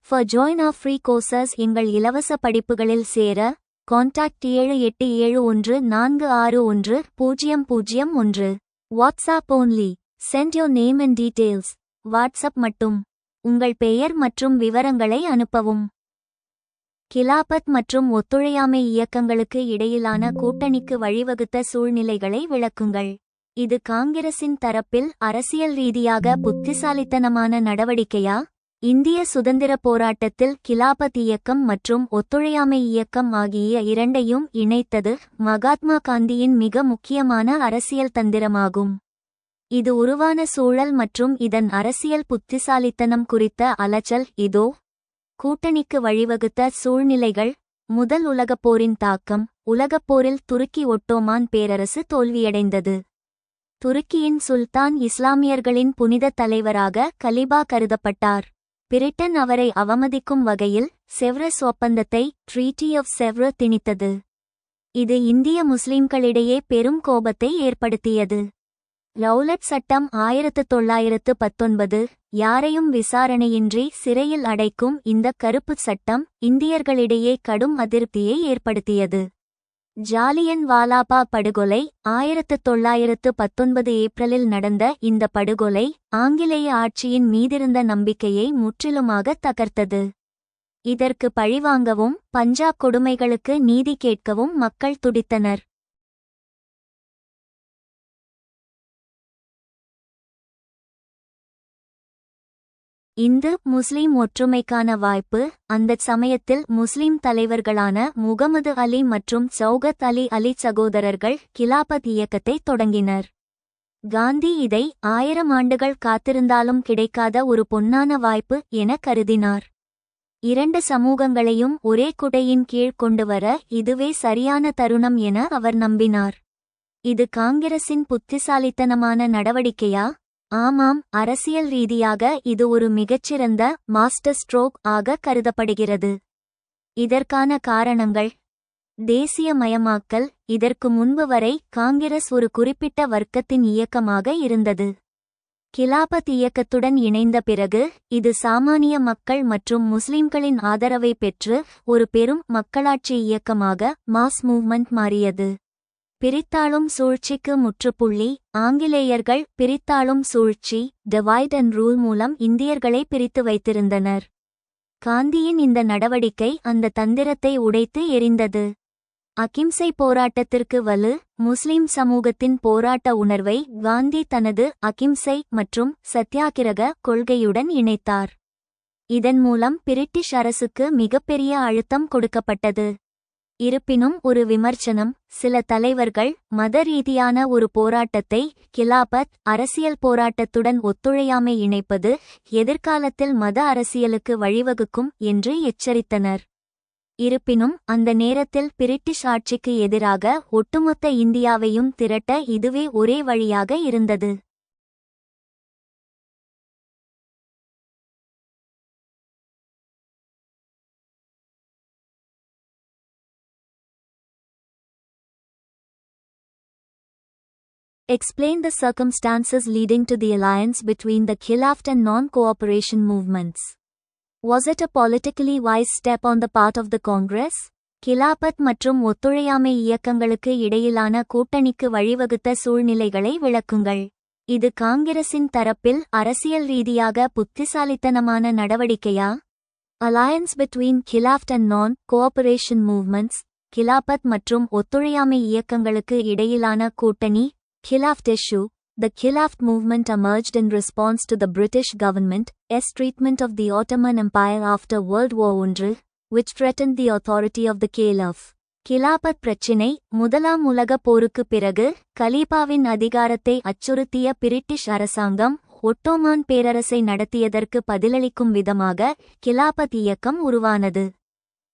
For join our free courses எங்கள் இலவச படிப்புகளில் சேர contact 7871461001. WhatsApp only. Send your name and details. WhatsApp மட்டும். உங்கள் பெயர் மற்றும் விவரங்களை அனுப்பவும். கிலாபத் மற்றும் ஒத்துழையாமை இயக்கங்களுக்கு இடையிலான கூட்டணிக்கு வழிவகுத்த சூழ்நிலைகளை விளக்குங்கள். இது காங்கிரசின் தரப்பில் அரசியல் ரீதியாக புத்திசாலித்தனமான நடவடிக்கையா? இந்திய சுதந்திரப் போராட்டத்தில் கிலாபத் இயக்கம் மற்றும் ஒத்துழையாமை இயக்கம் ஆகிய இரண்டையும் இணைத்தது மகாத்மா காந்தியின் மிக முக்கியமான அரசியல் தந்திரமாகும். இது உருவான சூழல் மற்றும் இதன் அரசியல் புத்திசாலித்தனம் குறித்த அலச்சல் இதோ. கூட்டணிக்கு வழிவகுத்த சூழ்நிலைகள். முதல் உலகப் போரின் தாக்கம். உலகப் போரில் துருக்கி ஒட்டோமான் பேரரசு தோல்வியடைந்தது. துருக்கியின் சுல்தான் இஸ்லாமியர்களின் புனித தலைவராக கலிபா கருதப்பட்டார். பிரிட்டன் அவரை அவமதிக்கும் வகையில் செவ்ரஸ் ஒப்பந்தத்தை ட்ரீட்டி ஆஃப் செவ்ர திணித்தது. இது இந்திய முஸ்லிம்களிடையே பெரும் கோபத்தை ஏற்படுத்தியது. ரவுலட் சட்டம் 1919 யாரையும் விசாரணையின்றி சிறையில் அடைக்கும் இந்த கருப்புச் சட்டம் இந்தியர்களிடையே கடும் அதிருப்தியை ஏற்படுத்தியது. ஜாலியன் வாலாபாக் படுகொலை 1919 ஏப்ரலில் நடந்த இந்த படுகொலை ஆங்கிலேய ஆட்சியின் மீதிருந்த நம்பிக்கையை முற்றிலுமாக தகர்த்தது. இதற்கு பழிவாங்கவும் பஞ்சாப் கொடுமைகளுக்கு நீதி கேட்கவும் மக்கள் துடித்தனர். இந்து முஸ்லிம் ஒற்றுமைக்கான வாய்ப்பு. அந்தச் சமயத்தில் முஸ்லிம் தலைவர்களான முகமது அலி மற்றும் சௌகத் அலி அலி சகோதரர்கள் கிலாபத் இயக்கத்தை தொடங்கினர். காந்தி இதை 1000 ஆண்டுகள் காத்திருந்தாலும் கிடைக்காத ஒரு பொன்னான வாய்ப்பு என கருதினார். இரண்டு சமூகங்களையும் ஒரே குடையின் கீழ் கொண்டுவர இதுவே சரியான தருணம் என அவர் நம்பினார். இது காங்கிரசின் புத்திசாலித்தனமான நடவடிக்கையா? ஆமாம், அரசியல் ரீதியாக இது ஒரு மிகச்சிறந்த மாஸ்டர் ஸ்ட்ரோக் ஆக கருதப்படுகிறது. இதற்கான காரணங்கள். தேசியமயமாக்கல். இதற்கு முன்பு வரை காங்கிரஸ் ஒரு குறிப்பிட்ட வர்க்கத்தின் இயக்கமாக இருந்தது. கிலாபத் இயக்கத்துடன் இணைந்த பிறகு இது சாமானிய மக்கள் மற்றும் முஸ்லிம்களின் ஆதரவை பெற்று ஒரு பெரும் மக்களாட்சி இயக்கமாக மாஸ் மூவ்மெண்ட் மாறியது. பிரித்தாளும் சூழ்ச்சிக்கு முற்றுப்புள்ளி. ஆங்கிலேயர்கள் பிரித்தாளும் சூழ்ச்சி டிவைட் அண்ட் ரூல் மூலம் இந்தியர்களை பிரித்து வைத்திருந்தனர். காந்தியின் இந்த நடவடிக்கை அந்த தந்திரத்தை உடைத்து எறிந்தது. அகிம்சை போராட்டத்திற்கு வலு. முஸ்லிம் சமூகத்தின் போராட்ட உணர்வை காந்தி தனது அகிம்சை மற்றும் சத்தியாகிரக கொள்கையுடன் இணைத்தார். இதன் மூலம் பிரிட்டிஷ் அரசுக்கு மிகப்பெரிய அழுத்தம் கொடுக்கப்பட்டது. இருப்பினும் ஒரு விமர்சனம். சில தலைவர்கள் மத ரீதியான ஒரு போராட்டத்தை கிலாபத் அரசியல் போராட்டத்துடன் ஒத்துழையாமை இணைப்பது எதிர்காலத்தில் மத அரசியலுக்கு வழிவகுக்கும் என்று எச்சரித்தனர். இருப்பினும் அந்த நேரத்தில் பிரிட்டிஷ் ஆட்சிக்கு எதிராக ஒட்டுமொத்த இந்தியாவையும் திரட்ட இதுவே ஒரே வழியாக இருந்தது. Explain the circumstances leading to the alliance between the Khilafat and non-cooperation movements. Was it a politically wise step on the part of the Congress? Khilafat மற்றும் ஒத்துழையாமை இயக்கங்களுக்கு இடையிலான கூட்டணிக்கு வழிவகுத்த சூழ்நிலைகளை விளக்குங்கள். இது காங்கிரசின் தரப்பில் அரசியல் ரீதியாக புத்திசாலித்தனமான நடவடிக்கையா? Alliance between Khilafat and non-cooperation movements. Khilafat மற்றும் ஒத்துழையாமை இயக்கங்களுக்கு இடையிலான கூட்டணி. Khilafat issue. The Khilafat movement emerged in response to the British government's treatment of the Ottoman Empire after World War I, which threatened the authority of the Caliph. Khilafat பிரச்சினை. முதலாம் உலகப் போருக்கு பிறகு கலீஃபாவின் அதிகாரத்தை அச்சுறுத்திய பிரிட்டிஷ் அரசாங்கம் ஒட்டோமான் பேரரசை நடத்தியதற்கு பதிலளிக்கும் விதமாக கிலாபத் இயக்கம் உருவானது.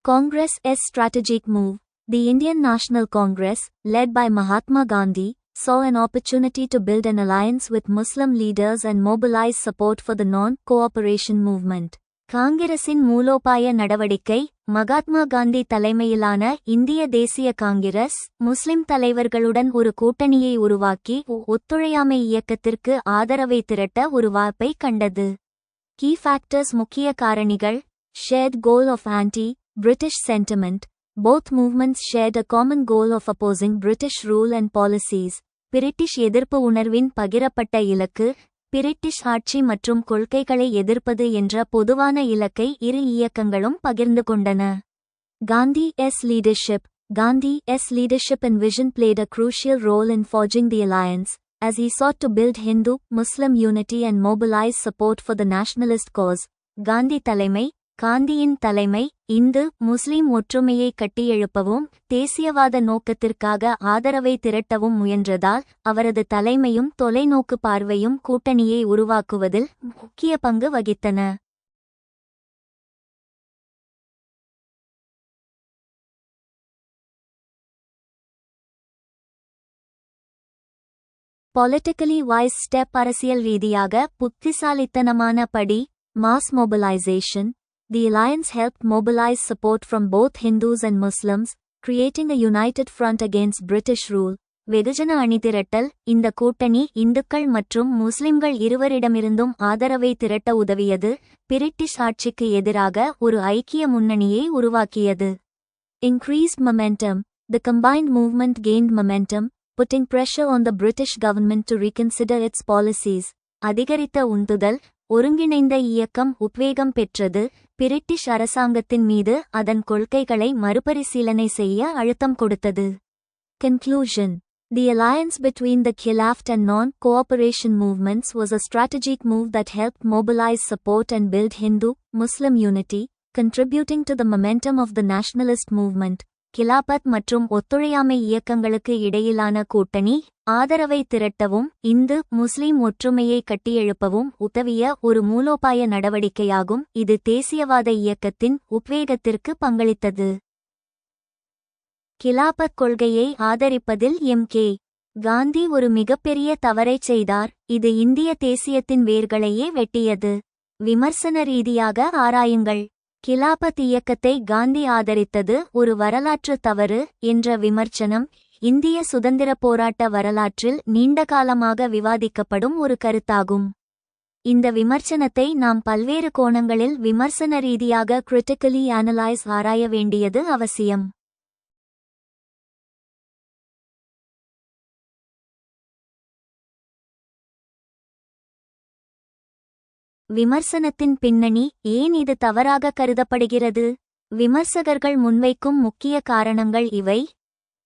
Congress' strategic move. The Indian National Congress, led by Mahatma Gandhi, saw an opportunity to build an alliance with Muslim leaders and mobilize support for the non-cooperation movement. காங்கிரசின் மூலோபாய நடவடிக்கை. மகாத்மா காந்தி தலைமையிலான இந்திய தேசிய காங்கிரஸ் முஸ்லிம் தலைவர்களுடன் ஒரு கூட்டணியை உருவாக்கி ஒத்துழையாமை இயக்கத்திற்கு ஆதரவை திரட்ட ஒரு வாய்ப்பை கண்டது. Key factors. முக்கிய காரணிகள். shared goal of anti-British sentiment. Both movements shared a common goal of opposing British rule and policies. British எதிர்ப்பு உணர்வின் பகிரப்பட்ட இலக்கு, பிரிட்டிஷ் ஆட்சி மற்றும் கொள்கைகளை எதிர்ப்பது என்ற பொதுவான இலக்கை இரு இயக்கங்களும் பகிர்ந்து கொண்டன. Gandhi's leadership and vision played a crucial role in forging the alliance, as he sought to build Hindu-Muslim unity and mobilize support for the nationalist cause. காந்தியின் தலைமை இந்து முஸ்லிம் ஒற்றுமையை கட்டியெழுப்பவும் தேசியவாத நோக்கத்திற்காக ஆதரவை திரட்டவும் முயன்றதால் அவரது தலைமையும் தொலைநோக்கு பார்வையும் கூட்டணியை உருவாக்குவதில் முக்கிய பங்கு வகித்தன. Politically wise step. அரசியல் ரீதியாக புத்திசாலித்தனமான படி. Mass mobilization. The alliance helped mobilize support from both Hindus and Muslims, creating a united front against British rule. வெகுஜன அணிதிரட்டல். இந்த கூட்டணி இந்துக்கள் மற்றும் முஸ்லிம்கள் இருவரிடமிருந்தும் ஆதரவை திரட்ட உதவியது, பிரிட்டிஷ் ஆட்சிக்கு எதிராக ஒரு ஐக்கிய முன்னணியை உருவாக்கியது. Increased momentum. The combined movement gained momentum, putting pressure on the British government to reconsider its policies. அதிகரித்த உந்துதல். ஒருங்கிணைந்த இயக்கம் உத்வேகம் பெற்றது, பிரிட்டிஷ் அரசாங்கத்தின் மீது அதன் கொள்கைகளை மறுபரிசீலனை செய்ய அழுத்தம் கொடுத்தது. Conclusion. The alliance between the Khilafat and non-cooperation movements was a strategic move that helped mobilize support and build Hindu-Muslim unity, contributing to the momentum of the nationalist movement. Khilafat மற்றும் ஒத்துழையாமை இயக்கங்களுக்கு இடையிலான கூட்டணி ஆதரவை திரட்டவும் இந்து முஸ்லிம் ஒற்றுமையை கட்டியெழுப்பவும் உதவிய ஒரு மூலோபாய நடவடிக்கையாகும். இது தேசியவாத இயக்கத்தின் உத்வேகத்திற்கு பங்களித்தது. கிலாபத் கொள்கையை ஆதரிப்பதில் கே. காந்தி ஒரு மிகப்பெரிய தவறைச் செய்தார், இது இந்திய தேசியத்தின் வேர்களையே வெட்டியது. விமர்சன ரீதியாக ஆராயுங்கள். கிலாபத் இயக்கத்தை காந்தி ஆதரித்தது ஒரு வரலாற்று தவறு என்ற விமர்சனம் இந்திய சுதந்திரப் போராட்ட வரலாற்றில் நீண்டகாலமாக விவாதிக்கப்படும் ஒரு கருத்தாகும். இந்த விமர்சனத்தை நாம் பல்வேறு கோணங்களில் விமர்சன ரீதியாக கிரிட்டிக்கலி அனலைஸ் ஆராய வேண்டியது அவசியம். விமர்சனத்தின் பின்னணி. ஏன் இது தவறாக கருதப்படுகிறது? விமர்சகர்கள் முன்வைக்கும் முக்கிய காரணங்கள் இவை.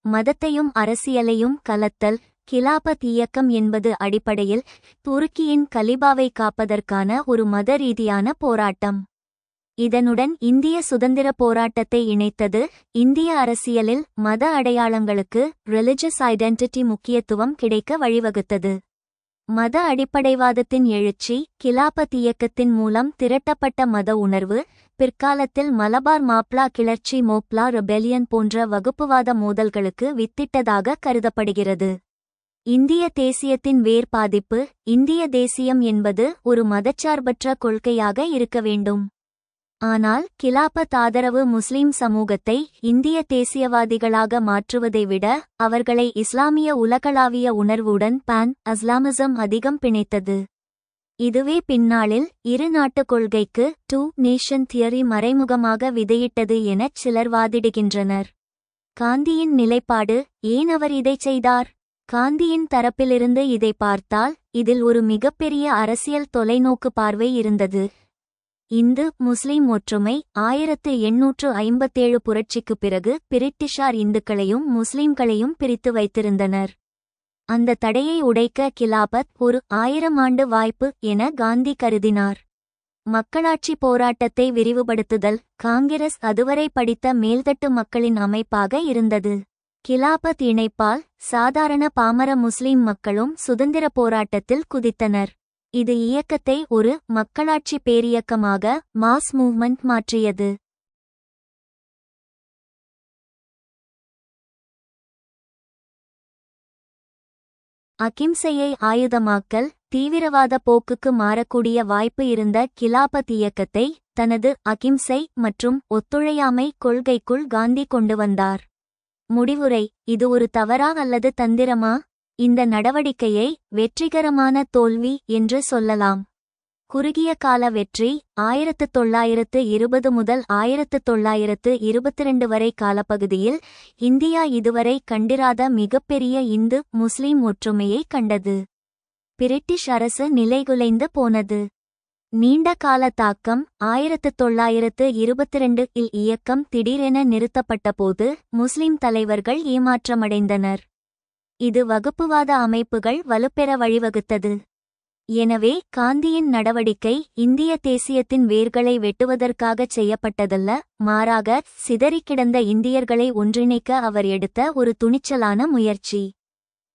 மதத்தையும் அரசியலையும் கலத்தல். கிலாபத் இயக்கம் என்பது அடிப்படையில் துருக்கியின் கலிபாவை காப்பதற்கான ஒரு மத ரீதியான போராட்டம். இதனுடன் இந்திய சுதந்திர போராட்டத்தை இணைத்தது. இந்திய அரசியலில் மத அடையாளங்களுக்கு ரிலிஜியஸ் ஐடென்டிட்டி முக்கியத்துவம் கிடைக்க வழிவகுத்தது. மத அடிப்படைவாதத்தின் எழுச்சி. கிலாபத் இயக்கத்தின் மூலம் திரட்டப்பட்ட மத உணர்வு பிற்காலத்தில் மலபார் மாப்ளா கிளர்ச்சி மோப்லா ரெபெலியன் போன்ற வகுப்புவாத மோதல்களுக்கு வித்திட்டதாக கருதப்படுகிறது. இந்திய தேசியத்தின் வேர் பாதிப்பு. இந்திய தேசியம் என்பது ஒரு மதச்சார்பற்ற கொள்கையாக இருக்க வேண்டும். ஆனால் கிலாபத் ஆதரவு முஸ்லிம் சமூகத்தை இந்திய தேசியவாதிகளாக மாற்றுவதை விட அவர்களை இஸ்லாமிய உலகளாவிய உணர்வுடன் பான் அஸ்லாமிசம் அதிகம் பிணைத்தது. இதுவே பின்னாளில் இரு நாட்டு கொள்கைக்கு டூ நேஷன் தியரி மறைமுகமாக விதையிட்டது எனச் சிலர் வாதிடுகின்றனர். காந்தியின் நிலைப்பாடு. ஏன் அவர் இதைச் செய்தார்? காந்தியின் தரப்பிலிருந்து இதை பார்த்தால் இதில் ஒரு மிகப்பெரிய அரசியல் தொலைநோக்கு பார்வை இருந்தது. இந்து முஸ்லிம் ஒற்றுமை. 1857 புரட்சிக்குப் பிறகு பிரிட்டிஷார் இந்துக்களையும் முஸ்லிம்களையும் பிரித்து வைத்திருந்தனர். அந்த தடையை உடைக்க கிலாபத் ஒரு 1000 ஆண்டு வாய்ப்பு என காந்தி கருதினார். மக்களாட்சி போராட்டத்தை விரிவுபடுத்துதல். காங்கிரஸ் அதுவரை படித்த மேல்தட்டு மக்களின் அமைப்பாக இருந்தது. கிலாபத் இணைப்பால் சாதாரண பாமர முஸ்லிம் மக்களும் சுதந்திர போராட்டத்தில் குதித்தனர். இது இயக்கத்தை ஒரு மக்களாட்சி பேரியக்கமாக மாஸ் மூவ்மெண்ட் மாற்றியது. அகிம்சையை ஆயுதமாக்கல். தீவிரவாத போக்குக்கு மாறக்கூடிய வாய்ப்பு இருந்த கிலாபத் இயக்கத்தை தனது அகிம்சை மற்றும் ஒத்துழையாமை கொள்கைக்குள் காந்தி கொண்டு வந்தார். முடிவுரை. இது ஒரு தவறா அல்லது தந்திரமா? இந்த நடவடிக்கையை வெற்றிகரமான தோல்வி என்று சொல்லலாம். குறுகிய கால வெற்றி 1920 முதல் 1922 வரை காலப்பகுதியில் இந்தியா இதுவரை கண்டிராத மிகப்பெரிய இந்து முஸ்லிம் ஒற்றுமையை கண்டது. பிரிட்டிஷ் அரசு நிலைகுலைந்து போனது. நீண்ட கால தாக்கம் 1922 இல் இயக்கம் திடீரென நிறுத்தப்பட்டபோது முஸ்லிம் தலைவர்கள் ஏமாற்றமடைந்தனர். இது வகுப்புவாத அமைப்புகள் வலுப்பெற வழிவகுத்தது. எனவே காந்தியின் நடவடிக்கை இந்திய தேசியத்தின் வேர்களை வெட்டுவதற்காகச் செய்யப்பட்டதல்ல, மாறாக சிதறிக்கிடந்த இந்தியர்களை ஒன்றிணைக்க அவர் எடுத்த ஒரு துணிச்சலான முயற்சி.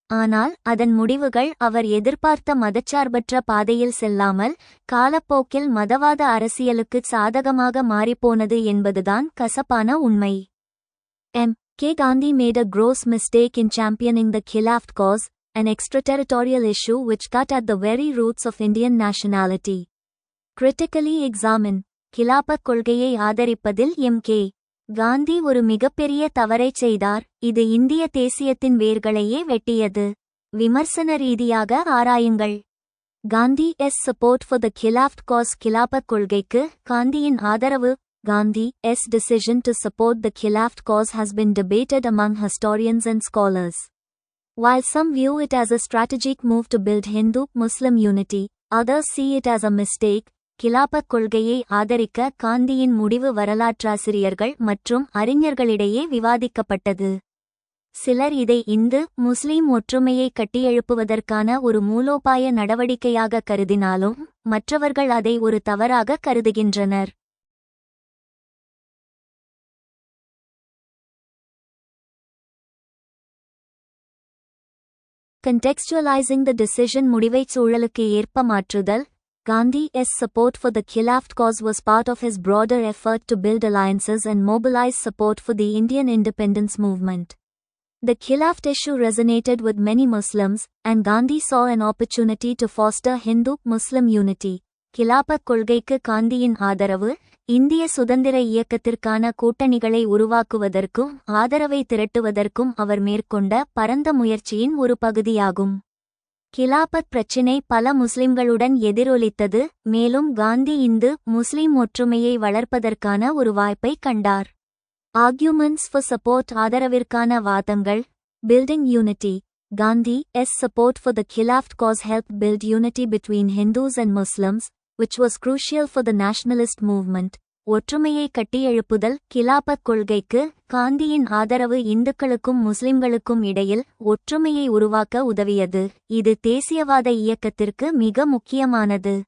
ஆனால் அதன் முடிவுகள் அவர் எதிர்பார்த்த மதச்சார்பற்ற பாதையில் செல்லாமல் காலப்போக்கில் மதவாத அரசியலுக்குச் சாதகமாக மாறிப்போனது என்பதுதான் கசப்பான உண்மை. K. Gandhi made a gross mistake in championing the Khilafat cause, an extraterritorial issue which cut at the very roots of Indian nationality. Critically examine. Khilafat கொள்கையை ஆதரிப்பதில் M.K. காந்தி ஒரு மிகப்பெரிய தவறைச் செய்தார். இது இந்திய தேசியத்தின் வேர்களையே வெட்டியது. விமர்சன ரீதியாக ஆராயுங்கள். Gandhi support for the Khilafat cause. Khilafat கொள்கைக்கு காந்தியின் ஆதரவு. Gandhi's decision to support the Khilafat cause has been debated among historians and scholars. While some view it as a strategic move to build Hindu-Muslim unity, others see it as a mistake. Khilafat கொள்கையை ஆதரிக்க காந்தியின் முடிவு வரலாற்றாசிரியர்கள் மற்றும் அறிஞர்களிடையே விவாதிக்கப்பட்டது. சிலர் இதை இந்து முஸ்லிம் ஒற்றுமையை கட்டியெழுப்புவதற்கான ஒரு மூலோபாய நடவடிக்கையாக கருதினாலும் மற்றவர்கள் அதை ஒரு தவறாக கருதுகின்றனர். Contextualizing the decision. முடிவைச் சூழலுக்கு ஏற்ப மாற்றுதல். Gandhi's support for the Khilafat cause was part of his broader effort to build alliances and mobilize support for the Indian independence movement. The Khilafat issue resonated with many Muslims, and Gandhi saw an opportunity to foster Hindu-Muslim unity. Khilafat கொள்கைக்கு காந்தியின் ஆதரவு இந்திய சுதந்திர இயக்கத்திற்கான கூட்டணிகளை உருவாக்குவதற்கும் ஆதரவை திரட்டுவதற்கும் அவர் மேற்கொண்ட பரந்த முயற்சியின் ஒரு பகுதியாகும். கிலாபத் பிரச்சினை பல முஸ்லிம்களுடன் எதிரொலித்தது, மேலும் காந்தி இந்து முஸ்லிம் ஒற்றுமையை வளர்ப்பதற்கான ஒரு வாய்ப்பை கண்டார். Arguments for support. ஆதரவிற்கான வாதங்கள். Building unity. Gandhi's support for the Khilafat cause helped build unity between Hindus and Muslims, which was crucial for the nationalist movement. ஒற்றுமையை கட்டியெழுப்புதல். கிலாபத் கொள்கைக்கு காந்தியின் ஆதரவு இந்துக்களுக்கும் முஸ்லிம்களுக்கும் இடையில் ஒற்றுமையை உருவாக்க உதவியது. இது தேசியவாத இயக்கத்திற்கு மிக முக்கியமானது.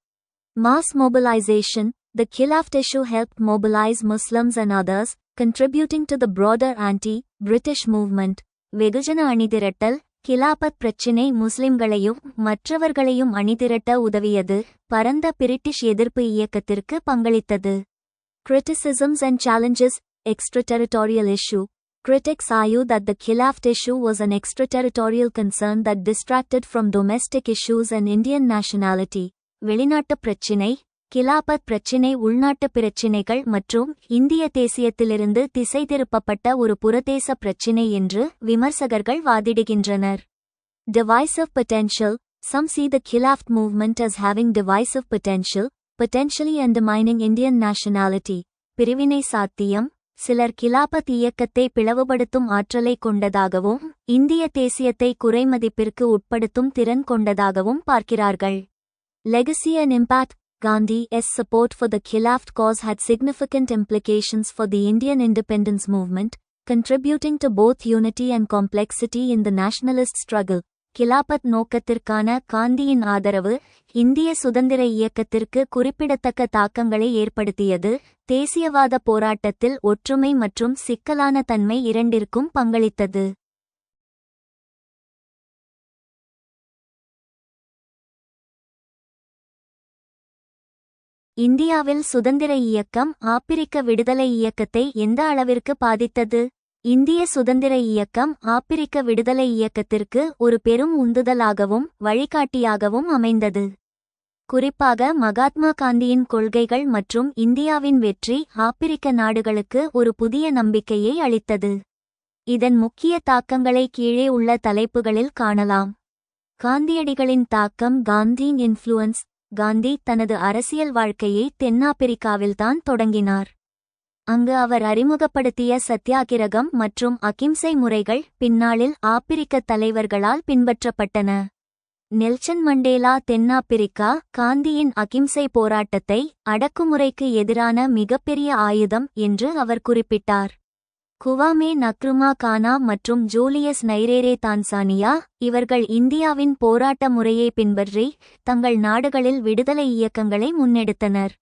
Mass mobilization. The Khilafat issue helped mobilize Muslims and others, contributing to the broader anti-British movement. வெகுஜன அணிதிரட்டல். கிலாபத் பிரச்சினை முஸ்லிம்களையும் மற்றவர்களையும் அணிதிரட்ட உதவியது, பரந்த பிரிட்டிஷ் எதிர்ப்பு இயக்கத்திற்கு பங்களித்தது. Criticisms and challenges. Extraterritorial issue. Critics argue that the Khilafat issue was an extraterritorial concern that distracted from domestic issues and Indian nationality. வெளிநாட்டு பிரச்சினை. கிலாபத் பிரச்சினை உள்நாட்டு பிரச்சினைகள் மற்றும் இந்திய தேசியத்திலிருந்து திசை திருப்பப்பட்ட ஒரு புறதேச பிரச்சினை என்று விமர்சகர்கள் வாதிடுகின்றனர். Divisive potential. Some see the Khilafat movement as having divisive potential, potentially undermining Indian nationality. பிரிவினை சாத்தியம். சிலர் கிலாபத் இயக்கத்தை பிளவுபடுத்தும் ஆற்றலை கொண்டதாகவும் இந்திய தேசியத்தை குறைமதிப்பிற்கு உட்படுத்தும் திறன் கொண்டதாகவும் பார்க்கிறார்கள். Legacy and impact. Gandhi's support for the Khilafat cause had significant implications for the Indian independence movement, contributing to both unity and complexity in the nationalist struggle. Khilafat நோக்கத்திற்கான காந்தியின் ஆதரவு இந்திய சுதந்திர இயக்கத்திற்கு குறிப்பிடத்தக்க தாக்கங்களை ஏற்படுத்தியது, தேசியவாத போராட்டத்தில் ஒற்றுமை மற்றும் சிக்கலான தன்மை இரண்டிற்கும் பங்களித்தது. இந்தியாவில் சுதந்திர இயக்கம் ஆப்பிரிக்க விடுதலை இயக்கத்தை எந்த அளவிற்கு பாதித்தது? இந்திய சுதந்திர இயக்கம் ஆப்பிரிக்க விடுதலை இயக்கத்திற்கு ஒரு பெரும் உந்துதலாகவும் வழிகாட்டியாகவும் அமைந்தது. குறிப்பாக மகாத்மா காந்தியின் கொள்கைகள் மற்றும் இந்தியாவின் வெற்றி ஆப்பிரிக்க நாடுகளுக்கு ஒரு புதிய நம்பிக்கையை அளித்தது. இதன் முக்கிய தாக்கங்களை கீழே உள்ள தலைப்புகளில் காணலாம். காந்தியடிகளின் தாக்கம். Gandhian influence. காந்தி தனது அரசியல் வாழ்க்கையை தென்னாப்பிரிக்காவில்தான் தொடங்கினார். அங்கு அவர் அறிமுகப்படுத்திய சத்தியாகிரகம் மற்றும் அகிம்சை முறைகள் பின்னாளில் ஆப்பிரிக்க தலைவர்களால் பின்பற்றப்பட்டன. நெல்சன் மண்டேலா தென்னாப்பிரிக்கா காந்தியின் அகிம்சை போராட்டத்தை அடக்குமுறைக்கு எதிரான மிகப்பெரிய ஆயுதம் என்று அவர் குறிப்பிட்டார். குவாமே நக்ருமா கானா மற்றும் ஜூலியஸ் நைரேரே தான்சானியா இவர்கள் இந்தியாவின் போராட்ட முறையை பின்பற்றி தங்கள் நாடுகளில் விடுதலை இயக்கங்களை முன்னெடுத்தனர்.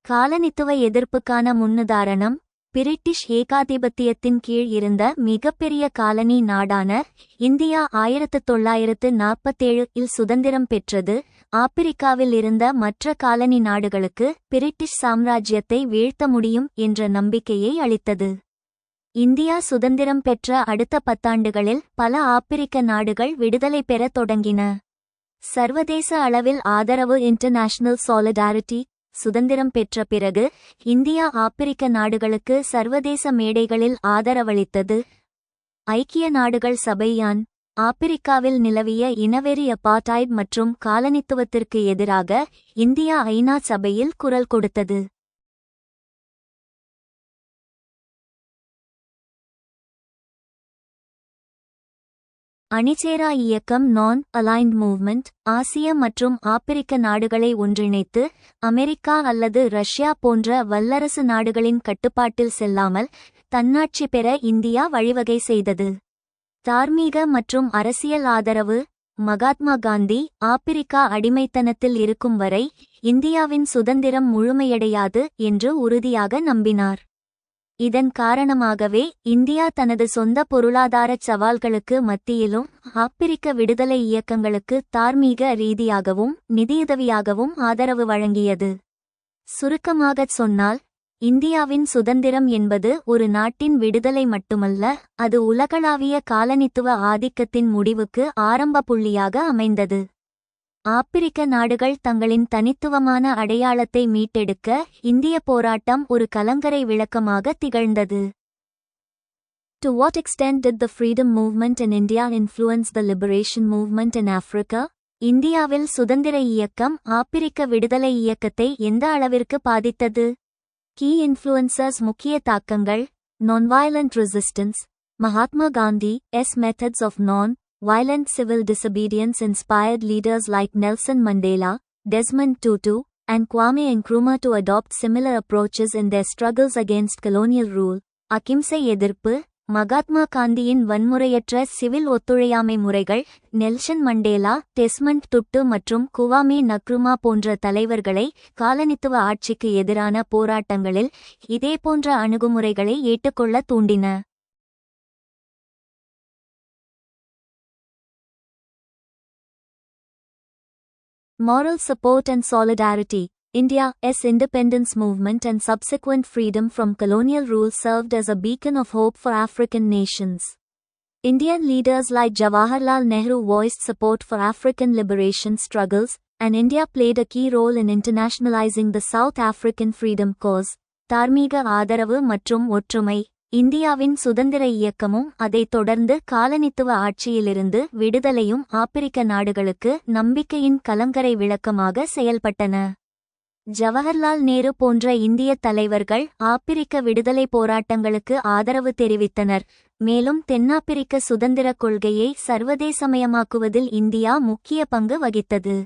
காலனித்துவ எதிர்ப்புக்கான முன்னுதாரணம் பிரிட்டிஷ் ஏகாதிபத்தியத்தின் கீழ் இருந்த மிகப்பெரிய காலனி நாடான இந்தியா 1947 இல் சுதந்திரம் பெற்றது. ஆப்பிரிக்காவில் இருந்த மற்ற காலனி நாடுகளுக்கு பிரிட்டிஷ் சாம்ராஜ்யத்தை வீழ்த்த முடியும் என்ற நம்பிக்கையை அளித்தது. இந்தியா சுதந்திரம் பெற்ற அடுத்த 10 ஆண்டுகளில் பல ஆப்பிரிக்க நாடுகள் விடுதலை பெறத் தொடங்கின. சர்வதேச அளவில் ஆதரவு இன்டர்நேஷனல் சாலிடாரிட்டி சுதந்திரம் பெற்ற பிறகு இந்தியா ஆப்பிரிக்க நாடுகளுக்கு சர்வதேச மேடைகளில் ஆதரவளித்தது. ஐக்கிய நாடுகள் சபையான் ஆப்பிரிக்காவில் நிலவிய இனவெறி அபார்டைட் மற்றும் காலனித்துவத்திற்கு எதிராக இந்தியா ஐநா சபையில் குரல் கொடுத்தது. அணிசேரா இயக்கம் நான் அலைன்ட் மூவ்மெண்ட் ஆசிய மற்றும் ஆப்பிரிக்க நாடுகளை ஒன்றிணைத்து அமெரிக்கா அல்லது ரஷ்யா போன்ற வல்லரசு நாடுகளின் கட்டுப்பாட்டில் செல்லாமல் தன்னாட்சி பெற இந்தியா வழிவகை செய்தது. தார்மீக மற்றும் அரசியல் ஆதரவு மகாத்மா காந்தி ஆப்பிரிக்கா அடிமைத்தனத்தில் இருக்கும் வரை இந்தியாவின் சுதந்திரம் முழுமையடையாது என்று உறுதியாக நம்பினார். இதன் காரணமாகவே இந்தியா தனது சொந்த பொருளாதாரச் சவால்களுக்கு மத்தியிலும் ஆப்பிரிக்க விடுதலை இயக்கங்களுக்கு தார்மீக ரீதியாகவும் நிதியுதவியாகவும் ஆதரவு வழங்கியது. சுருக்கமாகச் சொன்னால், இந்தியாவின் சுதந்திரம் என்பது ஒரு நாட்டின் விடுதலை மட்டுமல்ல, அது உலகளாவிய காலனித்துவ ஆதிக்கத்தின் முடிவுக்கு ஆரம்ப புள்ளியாக அமைந்தது. ஆப்பிரிக்க நாடுகள் தங்களின் தனித்துவமான அடையாளத்தை மீட்டெடுக்க இந்திய போராட்டம் ஒரு கலங்கரை விளக்கமாக திகழ்ந்தது. To what extent did the freedom movement in India influence the liberation movement in Africa? இந்தியாவில் சுதந்திர இயக்கம் ஆப்பிரிக்க விடுதலை இயக்கத்தை எந்த அளவிற்கு பாதித்தது? Key influencers முக்கிய தாக்கங்கள் Nonviolent resistance Mahatma Gandhi's methods of non-violent civil disobedience inspired leaders like Nelson Mandela, Desmond Tutu, and Kwame Nkrumah to adopt similar approaches in their struggles against colonial rule. அகிம்சை எதிர்ப்பு மகாத்மா காந்தியின் வன்முறையற்ற civil ஒத்துழையாமை முறைகள் Nelson Mandela, Desmond துட்டு மற்றும் குவாமே நக்ருமா போன்ற தலைவர்களை காலனித்துவ ஆட்சிக்கு எதிரான போராட்டங்களில் இதேபோன்ற அணுகுமுறைகளை ஏற்றுக்கொள்ள தூண்டின. Moral support and solidarity. India's independence movement and subsequent freedom from colonial rule served as a beacon of hope for African nations. Indian leaders like Jawaharlal Nehru voiced support for African liberation struggles, and India played a key role in internationalizing the South African freedom cause. தார்மீக ஆதரவு மற்றும் ஒற்றுமை இந்தியாவின் சுதந்திர இயக்கமும் அதைத் தொடர்ந்து காலனித்துவ ஆட்சியிலிருந்து விடுதலையும் ஆப்பிரிக்க நாடுகளுக்கு நம்பிக்கையின் கலங்கரை விளக்கமாக செயல்பட்டன. ஜவஹர்லால் நேரு போன்ற இந்திய தலைவர்கள் ஆப்பிரிக்க விடுதலை போராட்டங்களுக்கு ஆதரவு தெரிவித்தனர். மேலும் தென்னாப்பிரிக்க சுதந்திர கொள்கையை சர்வதேசமயமாக்குவதில் இந்தியா முக்கிய பங்கு வகித்தது.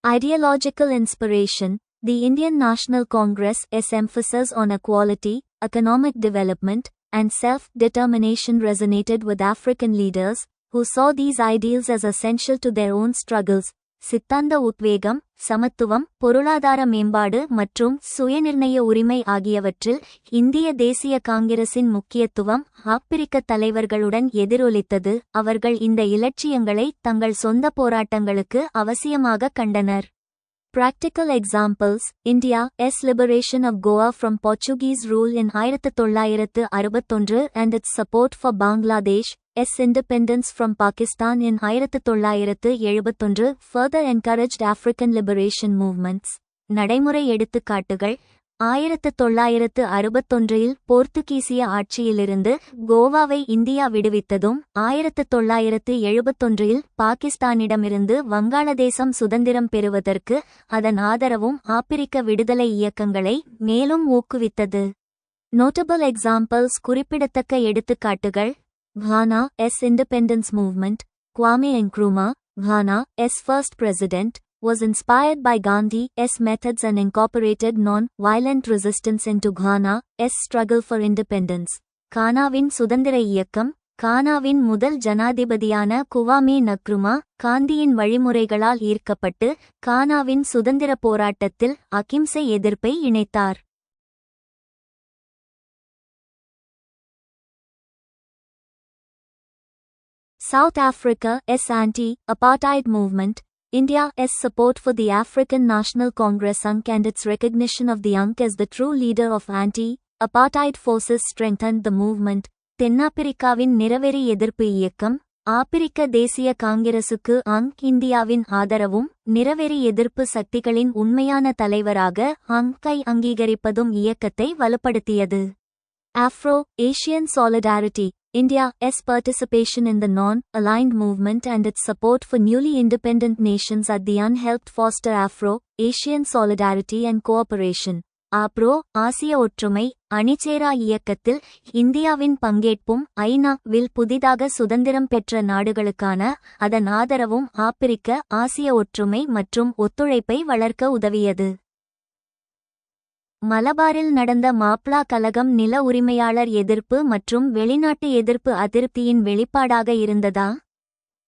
Ideological inspiration. The Indian National Congress's emphasis on equality, economic development, and self-determination resonated with African leaders, who saw these ideals as essential to their own struggles. சித்தாந்த உத்வேகம், சமத்துவம், பொருளாதார மேம்பாடு மற்றும் சுயநிர்ணய உரிமை ஆகியவற்றில் இந்திய தேசிய காங்கிரசின் முக்கியத்துவம் ஆப்பிரிக்க தலைவர்களுடன் எதிரொலித்தது. அவர்கள் இந்த இலட்சியங்களை தங்கள் சொந்த போராட்டங்களுக்கு அவசியமாக கண்டனர். Practical examples. India's liberation of Goa from Portuguese rule in 1961 and its support for Bangladesh's independence from Pakistan in 1971 further encouraged African liberation movements. நடைமுறை எடுத்துக்காட்டுகள் 1961 போர்த்துகீசிய ஆட்சியிலிருந்து கோவாவை இந்தியா விடுவித்ததும் 1971 பாகிஸ்தானிடமிருந்து வங்காளதேசம் சுதந்திரம் பெறுவதற்கு அதன் ஆதரவும் ஆப்பிரிக்க விடுதலை இயக்கங்களை மேலும் ஊக்குவித்தது. நோட்டபிள் எக்ஸாம்பிள்ஸ் குறிப்பிடத்தக்க எடுத்துக்காட்டுகள்: Ghana's independence movement. Kwame Nkrumah, Ghana S first president, was inspired by Gandhi's methods and incorporated non-violent resistance into Ghana's struggle for independence. கானாவின் சுதந்திர இயக்கம். கானாவின் முதல் ஜனாதிபதியான குவாமே நக்ருமா காந்தியின் வழிமுறைகளால் ஈர்க்கப்பட்டு கானாவின் சுதந்திர போராட்டத்தில் அகிம்சை எதிர்ப்பை இணைத்தார். South Africa's anti-apartheid movement. India's support for the African National Congress and its recognition of the as the true leader of anti-apartheid forces strengthened the movement. தென்னாப்பிரிக்காவின் நிறவெறி எதிர்ப்பு இயக்கம். ஆப்பிரிக்க தேசிய காங்கிரசுக்கு இந்தியாவின் ஆதரவும் நிறவெறி எதிர்ப்பு சக்திகளின் உண்மையான தலைவராக ஐ அங்கீகரிப்பதும் இயக்கத்தை வலுப்படுத்தியது. Afro-Asian solidarity. India's participation in the non-aligned movement and its support for newly independent nations at the helped foster Afro-Asian solidarity and cooperation. ஆசிய ஒற்றுமை அணிசேரா இயக்கத்தில் இந்தியாவின் பங்கேற்பும் ஐநா-வில் புதிதாக சுதந்திரம் பெற்ற நாடுகளுக்கான அதன் ஆதரவும் ஆப்பிரிக்க ஆசிய ஒற்றுமை மற்றும் ஒத்துழைப்பை வளர்க்க உதவியது. மலபாரில் நடந்த மாப்ளா கலகம் நில உரிமையாளர் எதிர்ப்பு மற்றும் வெளிநாட்டு எதிர்ப்பு அதிருப்தியின் வெளிப்பாடாக இருந்ததா?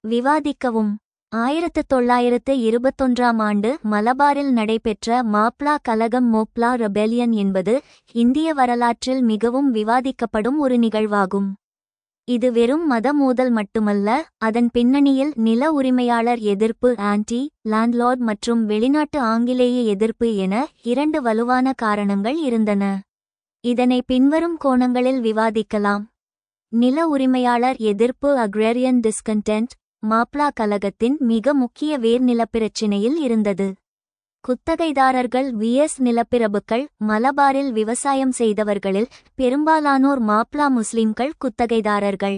விவாதிக்கவும். 1921 மலபாரில் நடைபெற்ற மாப்ளா கலகம் மோப்லா ரெபெலியன் என்பது இந்திய வரலாற்றில் மிகவும் விவாதிக்கப்படும் ஒரு நிகழ்வாகும். இது வெறும் மத மோதல் மட்டுமல்ல, அதன் பின்னணியில் நில உரிமையாளர் எதிர்ப்பு லேண்ட்லார்ட் மற்றும் வெளிநாட்டு ஆங்கிலேய எதிர்ப்பு என இரண்டு வலுவான காரணங்கள் இருந்தன. இதனை பின்வரும் கோணங்களில் விவாதிக்கலாம். நில உரிமையாளர் எதிர்ப்பு அக்ரேரியன் டிஸ்கண்டென்ட் மாப்ளா கலகத்தின் மிக முக்கிய வேர் நிலப்பிரச்சினையில் இருந்தது. குத்தகைதாரர்கள் நிலப்பிரபுக்கள். மலபாரில் விவசாயம் செய்தவர்களில் பெரும்பாலானோர் மாப்ளா முஸ்லிம்கள் குத்தகைதாரர்கள்.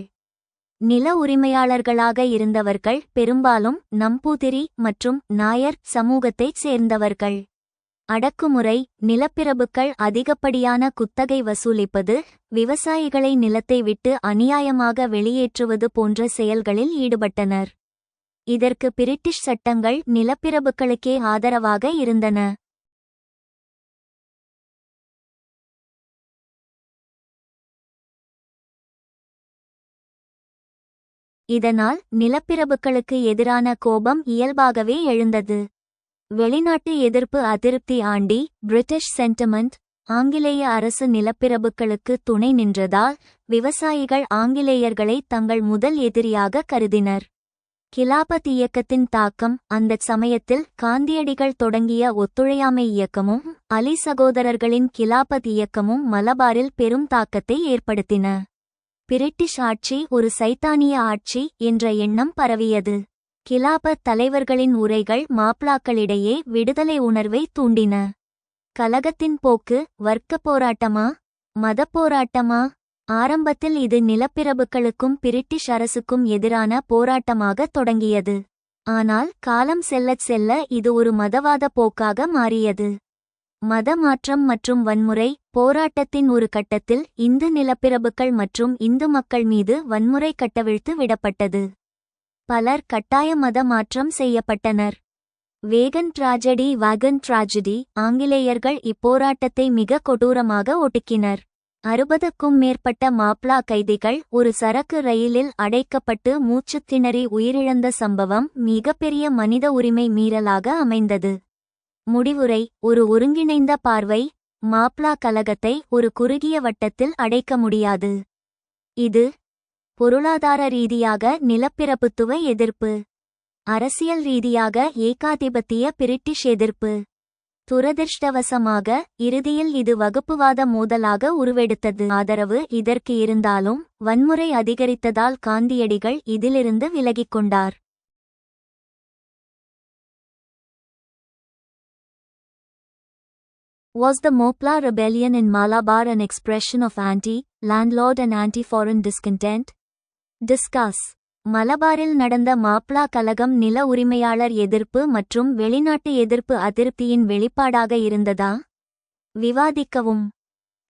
நில உரிமையாளர்களாக இருந்தவர்கள் பெரும்பாலும் நம்பூதிரி மற்றும் நாயர் சமூகத்தைச் சேர்ந்தவர்கள். அடக்குமுறை. நிலப்பிரபுக்கள் அதிகப்படியான குத்தகை வசூலிப்பது, விவசாயிகளை நிலத்தை விட்டு அநியாயமாக வெளியேற்றுவது போன்ற செயல்களில் ஈடுபட்டனர். இதற்கு பிரிட்டிஷ் சட்டங்கள் நிலப்பிரபுக்களுக்கே ஆதரவாக இருந்தன. இதனால் நிலப்பிரபுக்களுக்கு எதிரான கோபம் இயல்பாகவே எழுந்தது. வெளிநாட்டு எதிர்ப்பு அதிருப்தி. British sentiment. ஆங்கிலேய அரசு நிலப்பிரபுக்களுக்கு துணை நின்றதால் விவசாயிகள் ஆங்கிலேயர்களை தங்கள் முதல் எதிரியாக கருதினர். கிலாபத் இயக்கத்தின் தாக்கம். அந்தச் சமயத்தில் காந்தியடிகள் தொடங்கிய ஒத்துழையாமை இயக்கமும் அலி சகோதரர்களின் கிலாபத் இயக்கமும் மலபாரில் பெரும் தாக்கத்தை ஏற்படுத்தின. பிரிட்டிஷ் ஆட்சி ஒரு சைத்தானிய ஆட்சி என்ற எண்ணம் பரவியது. கிலாபத் தலைவர்களின் உரைகள் மாப்ளாக்களிடையே விடுதலை உணர்வை தூண்டின. கலகத்தின் போக்கு. வர்க்கப் போராட்டமா, மதப்போராட்டமா? ஆரம்பத்தில் இது நிலப்பிரபுக்களுக்கும் பிரிட்டிஷ் அரசுக்கும் எதிரான போராட்டமாக தொடங்கியது. ஆனால் காலம் செல்லச் செல்ல இது ஒரு மதவாத போக்காக மாறியது. மத மாற்றம் மற்றும் வன்முறை. போராட்டத்தின் ஒரு கட்டத்தில் இந்து நிலப்பிரபுக்கள் மற்றும் இந்து மக்கள் மீது வன்முறை கட்டவிழ்த்து விடப்பட்டது. பலர் கட்டாய மத மாற்றம் செய்யப்பட்டனர். வேகன் டிராஜடி. ஆங்கிலேயர்கள் இப்போராட்டத்தை மிக கொடூரமாக ஒடுக்கினர். 60க்கும் மேற்பட்ட மாப்ளா கைதிகள் ஒரு சரக்கு ரயிலில் அடைக்கப்பட்டு மூச்சுத் திணறி உயிரிழந்த சம்பவம் மிகப்பெரிய மனித உரிமை மீறலாக அமைந்தது. முடிவுரை. ஒரு ஒருங்கிணைந்த பார்வை. மாப்ளா கலகத்தை ஒரு குறுகிய வட்டத்தில் அடைக்க முடியாது. இது பொருளாதார ரீதியாக நிலப்பிரபுத்துவ எதிர்ப்பு, அரசியல் ரீதியாக ஏகாதிபத்திய பிரிட்டிஷ் எதிர்ப்பு. துரதிர்ஷ்டவசமாக இறுதியில் இது வகுப்புவாத மோதலாக உருவெடுத்தது. ஆதரவு இதற்கு இருந்தாலும் வன்முறை அதிகரித்ததால் காந்தியடிகள் இதிலிருந்து விலகிக் கொண்டார். Was the Mopla rebellion in Malabar an expression of anti-landlord and anti-foreign discontent? Discuss. மலபாரில் நடந்த மாப்ளா கலகம் நில உரிமையாளர் எதிர்ப்பு மற்றும் வெளிநாட்டு எதிர்ப்பு அதிருப்தியின் வெளிப்பாடாக இருந்ததா? விவாதிக்கவும்.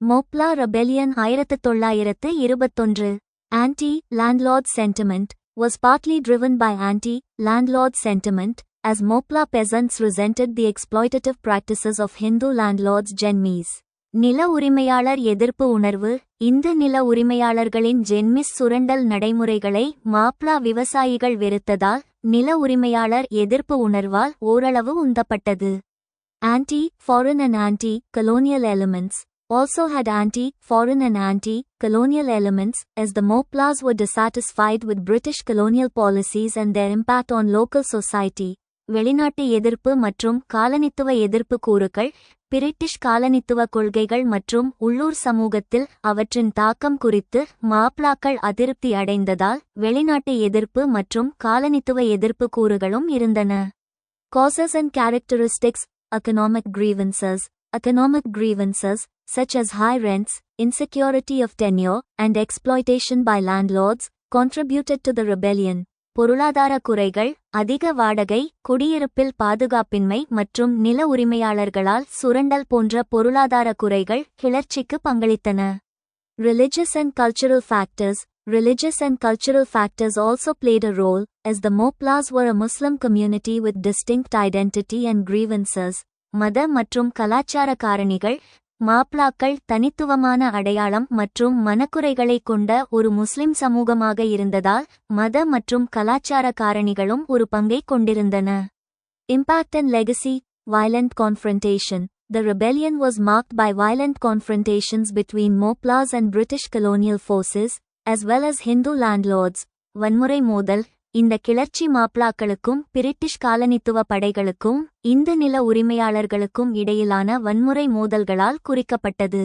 மோப்லா rebellion 1921 anti-landlord sentiment was partly driven by anti-landlord sentiment, as Mopla peasants resented the exploitative practices of Hindu landlords Jainis. நில உரிமையாளர் எதிர்ப்பு உணர்வு இந்து நில உரிமையாளர்களின் ஜென்மிஸ் சுரண்டல் நடைமுறைகளை மாப்ளா விவசாயிகள் வெறுத்ததால் நில உரிமையாளர் எதிர்ப்பு உணர்வால் ஓரளவு உந்தப்பட்டது. Anti-foreign and anti-colonial elements also had anti-foreign and anti-colonial elements, as the Moplas were dissatisfied with British colonial policies and their impact on local society. வெளிநாட்டு எதிர்ப்பு மற்றும் காலனித்துவ எதிர்ப்பு கூறுகள் பிரிட்டிஷ் காலனித்துவ கொள்கைகள் மற்றும் உள்ளூர் சமூகத்தில் அவற்றின் தாக்கம் குறித்து மாப்ளாக்கள் அதிருப்தி அடைந்ததால் வெளிநாட்டு எதிர்ப்பு மற்றும் காலனித்துவ எதிர்ப்பு கூறுகளும் இருந்தன. Causes and characteristics. Economic grievances, such as high rents, insecurity of tenure, and exploitation by landlords, contributed to the rebellion. பொருளாதார குறைகள் அதிக வாடகை குடியிருப்பில் பாதுகாப்பின்மை மற்றும் நில உரிமையாளர்களால் சுரண்டல் போன்ற பொருளாதார குறைகள் கிளர்ச்சிக்கு பங்களித்தன. Religious and cultural factors also played a role, as the Moplas were a Muslim community with distinct identity and grievances. மத மற்றும் கலாச்சார காரணிகள் மாப்ளாக்கள் தனித்துவமான அடையாளம் மற்றும் மனக்குறைகளை கொண்ட ஒரு முஸ்லிம் சமூகமாக இருந்ததால் மத மற்றும் கலாச்சார காரணிகளும் ஒரு பங்கை கொண்டிருந்தன. Impact and legacy. Violent confrontation. The rebellion was marked by violent confrontations between Moplas and British colonial forces, as well as Hindu landlords. வன்முறை மோதல் இந்த கிளர்ச்சி மாப்ளாக்களுக்கும் பிரிட்டிஷ் காலனித்துவ படைகளுக்கும் இந்து நில உரிமையாளர்களுக்கும் இடையிலான வன்முறை மோதல்களால் குறிக்கப்பட்டது.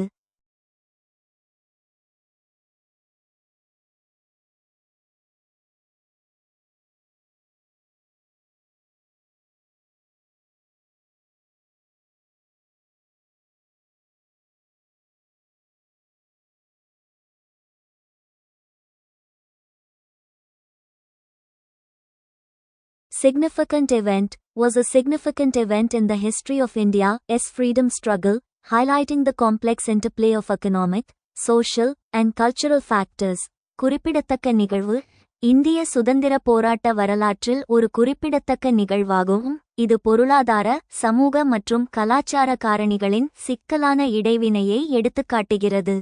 Significant event. Was a significant event in the history of India's freedom struggle, highlighting the complex interplay of economic, social, and cultural factors. குறிப்பிடத்தக்க நிகழ்வு இந்திய சுதந்திர போராட்ட வரலாற்றில் ஒரு குறிப்பிடத்தக்க நிகழ்வாகும். இது பொருளாதார சமூக மற்றும் கலாச்சார காரணிகளின் சிக்கலான இடைவினையை எடுத்துக்காட்டுகிறது.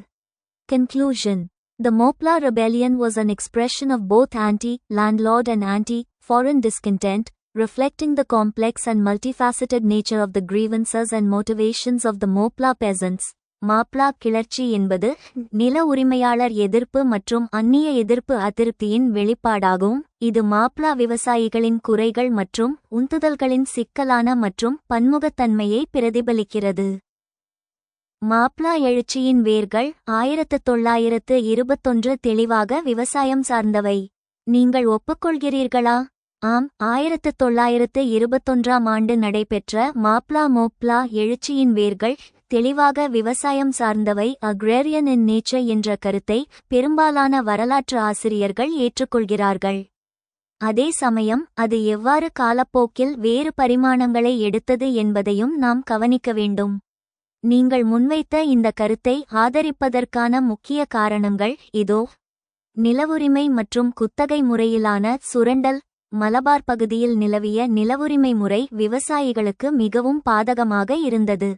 Conclusion. The Mopla rebellion was an expression of both anti-landlord and anti-foreign discontent, reflecting the complex and multifaceted nature of the grievances and motivations of the Mopla peasants. மாப்ளா கிளர்ச்சி என்பது நில உரிமையாளர் எதிர்ப்பு மற்றும் அந்நிய எதிர்ப்பு அதிருப்தியின் வெளிப்பாடாகும். இது மாப்ளா விவசாயிகளின் குறைகள் மற்றும் உந்துதல்களின் சிக்கலான மற்றும் பன்முகத்தன்மையை பிரதிபலிக்கிறது. மாப்ளா எழுச்சியின் வேர்கள் 1921 தெளிவாக விவசாயம் சார்ந்தவை. நீங்கள் ஒப்புக்கொள்கிறீர்களா? ஆம். 1921 ஆண்டு நடைபெற்ற மோப்லா எழுச்சியின் வேர்கள் தெளிவாக விவசாயம் சார்ந்தவை. அக்ரேரியன் இன் நேச்சர் என்ற கருத்தை பெரும்பாலான வரலாற்று ஆசிரியர்கள் ஏற்றுக்கொள்கிறார்கள். அதே சமயம் அது எவ்வாறு காலப்போக்கில் வேறு பரிமாணங்களை எடுத்தது என்பதையும் நாம் கவனிக்க வேண்டும். நீங்கள் முன்வைத்த இந்த கருத்தை ஆதரிப்பதற்கான முக்கிய காரணங்கள் இதோ. நிலவுரிமை மற்றும் குத்தகை முறையிலான சுரண்டல். மலபார் பகுதியில் நிலவிய நிலவுரிமை முறை விவசாயிகளுக்கு மிகவும் பாதகமாக இருந்தது.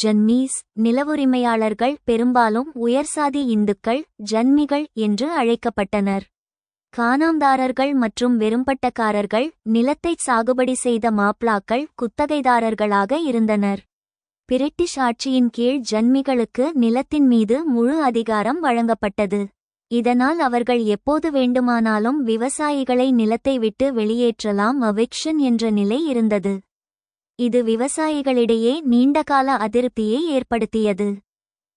ஜன்மீஸ் நிலவுரிமையாளர்கள் பெரும்பாலும் உயர்சாதி இந்துக்கள் ஜன்மிகள் என்று அழைக்கப்பட்டனர். கானாம்தாரர்கள் மற்றும் வெறும்பட்டக்காரர்கள் நிலத்தை சாகுபடி செய்த மாப்ளாக்கள் குத்தகைதாரர்களாக இருந்தனர். பிரிட்டிஷ் ஆட்சியின் கீழ் ஜன்மிகளுக்கு நிலத்தின் மீது முழு அதிகாரம் வழங்கப்பட்டது. இதனால் அவர்கள் எப்போது வேண்டுமானாலும் விவசாயிகளை நிலத்தை விட்டு வெளியேற்றலாம். எவிக்ஷன் என்ற நிலை இருந்தது. இது விவசாயிகளிடையே நீண்டகால அதிருப்தியை ஏற்படுத்தியது.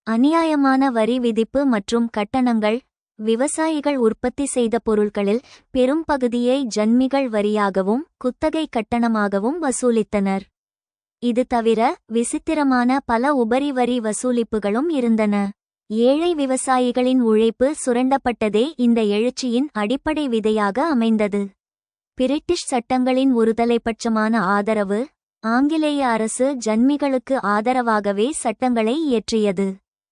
அநியாயமான வரி விதிப்பு மற்றும் கட்டணங்கள். விவசாயிகள் உற்பத்தி செய்த பொருட்களில் பெரும் பகுதியை ஜன்மிகள் வரியாகவும் குத்தகை கட்டணமாகவும் வசூலித்தனர். இது தவிர விசித்திரமான பல உபரி வரி வசூலிப்புகளும் இருந்தன. ஏழை விவசாயிகளின் உழைப்பு சுரண்டப்பட்டதே இந்த எழுச்சியின் அடிப்படை விதையாக அமைந்தது. பிரிட்டிஷ் சட்டங்களின் ஒருதலைப்பட்சமான ஆதரவு. ஆங்கிலேய அரசு ஜன்மிகளுக்கு ஆதரவாகவே சட்டங்களை இயற்றியது.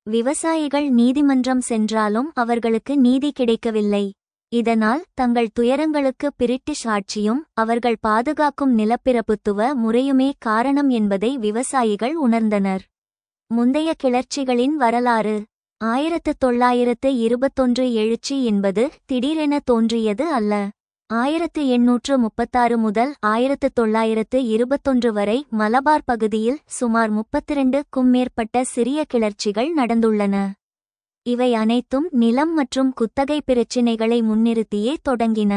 விவசாயிகள் நீதிமன்றம் சென்றாலும் அவர்களுக்கு நீதி கிடைக்கவில்லை. இதனால் தங்கள் துயரங்களுக்கு பிரிட்டிஷ் ஆட்சியும் அவர்கள் பாதுகாக்கும் நிலப்பிரபுத்துவ முறையுமே காரணம் என்பதை விவசாயிகள் உணர்ந்தனர். முந்தைய கிளர்ச்சிகளின் வரலாறு. 1921 எழுச்சி என்பது திடீரென தோன்றியது அல்ல. 1836 முதல் 1921 வரை மலபார் பகுதியில் சுமார் 32க்கும் மேற்பட்ட சிறிய கிளர்ச்சிகள் நடந்துள்ளன. இவை அனைத்தும் நிலம் மற்றும் குத்தகை பிரச்சினைகளை முன்னிறுத்தியே தொடங்கின.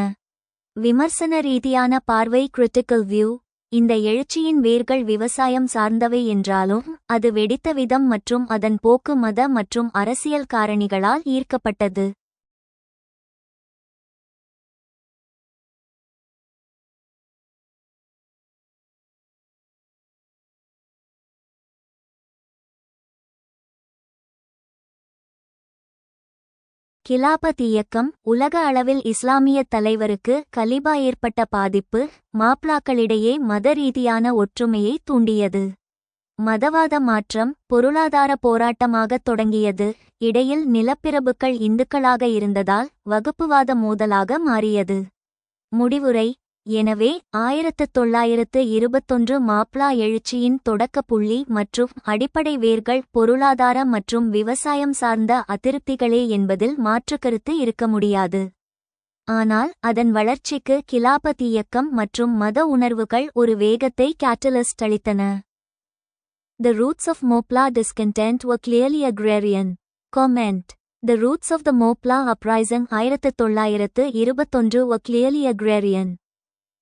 விமர்சன ரீதியான பார்வை கிரிட்டிக்கல் வியூ. இந்த எழுச்சியின் வேர்கள் விவசாயம் சார்ந்தவை என்றாலும் அது வெடித்த விதம் மற்றும் அதன் போக்கு மத மற்றும் அரசியல் காரணிகளால் ஈர்க்கப்பட்டது. கிலாபத் இயக்கம். உலக அளவில் இஸ்லாமிய தலைவருக்கு கலிபா ஏற்பட்ட பாதிப்பு மாப்ளாக்களிடையே மத ரீதியான ஒற்றுமையை தூண்டியது. மதவாத மாற்றம் பொருளாதார போராட்டமாகத் தொடங்கியது. இடையில் நிலப்பிரபுக்கள் இந்துக்களாக இருந்ததால் வகுப்புவாத மோதலாக மாறியது. முடிவுரை. எனவே 1921 மாப்ளா எழுச்சியின் தொடக்க புள்ளி மற்றும் அடிப்படை வேர்கள் பொருளாதார மற்றும் விவசாயம் சார்ந்த அதிருப்திகளே என்பதில் மாற்றுக்கருத்து இருக்க முடியாது. ஆனால் அதன் வளர்ச்சிக்கு கிலாபத் இயக்கம் மற்றும் மத உணர்வுகள் ஒரு வேகத்தை கேட்டலிஸ்ட் அளித்தன. The roots of Mopla discontent were clearly agrarian. Comment. The roots of the Mopla uprising 1921 were clearly agrarian.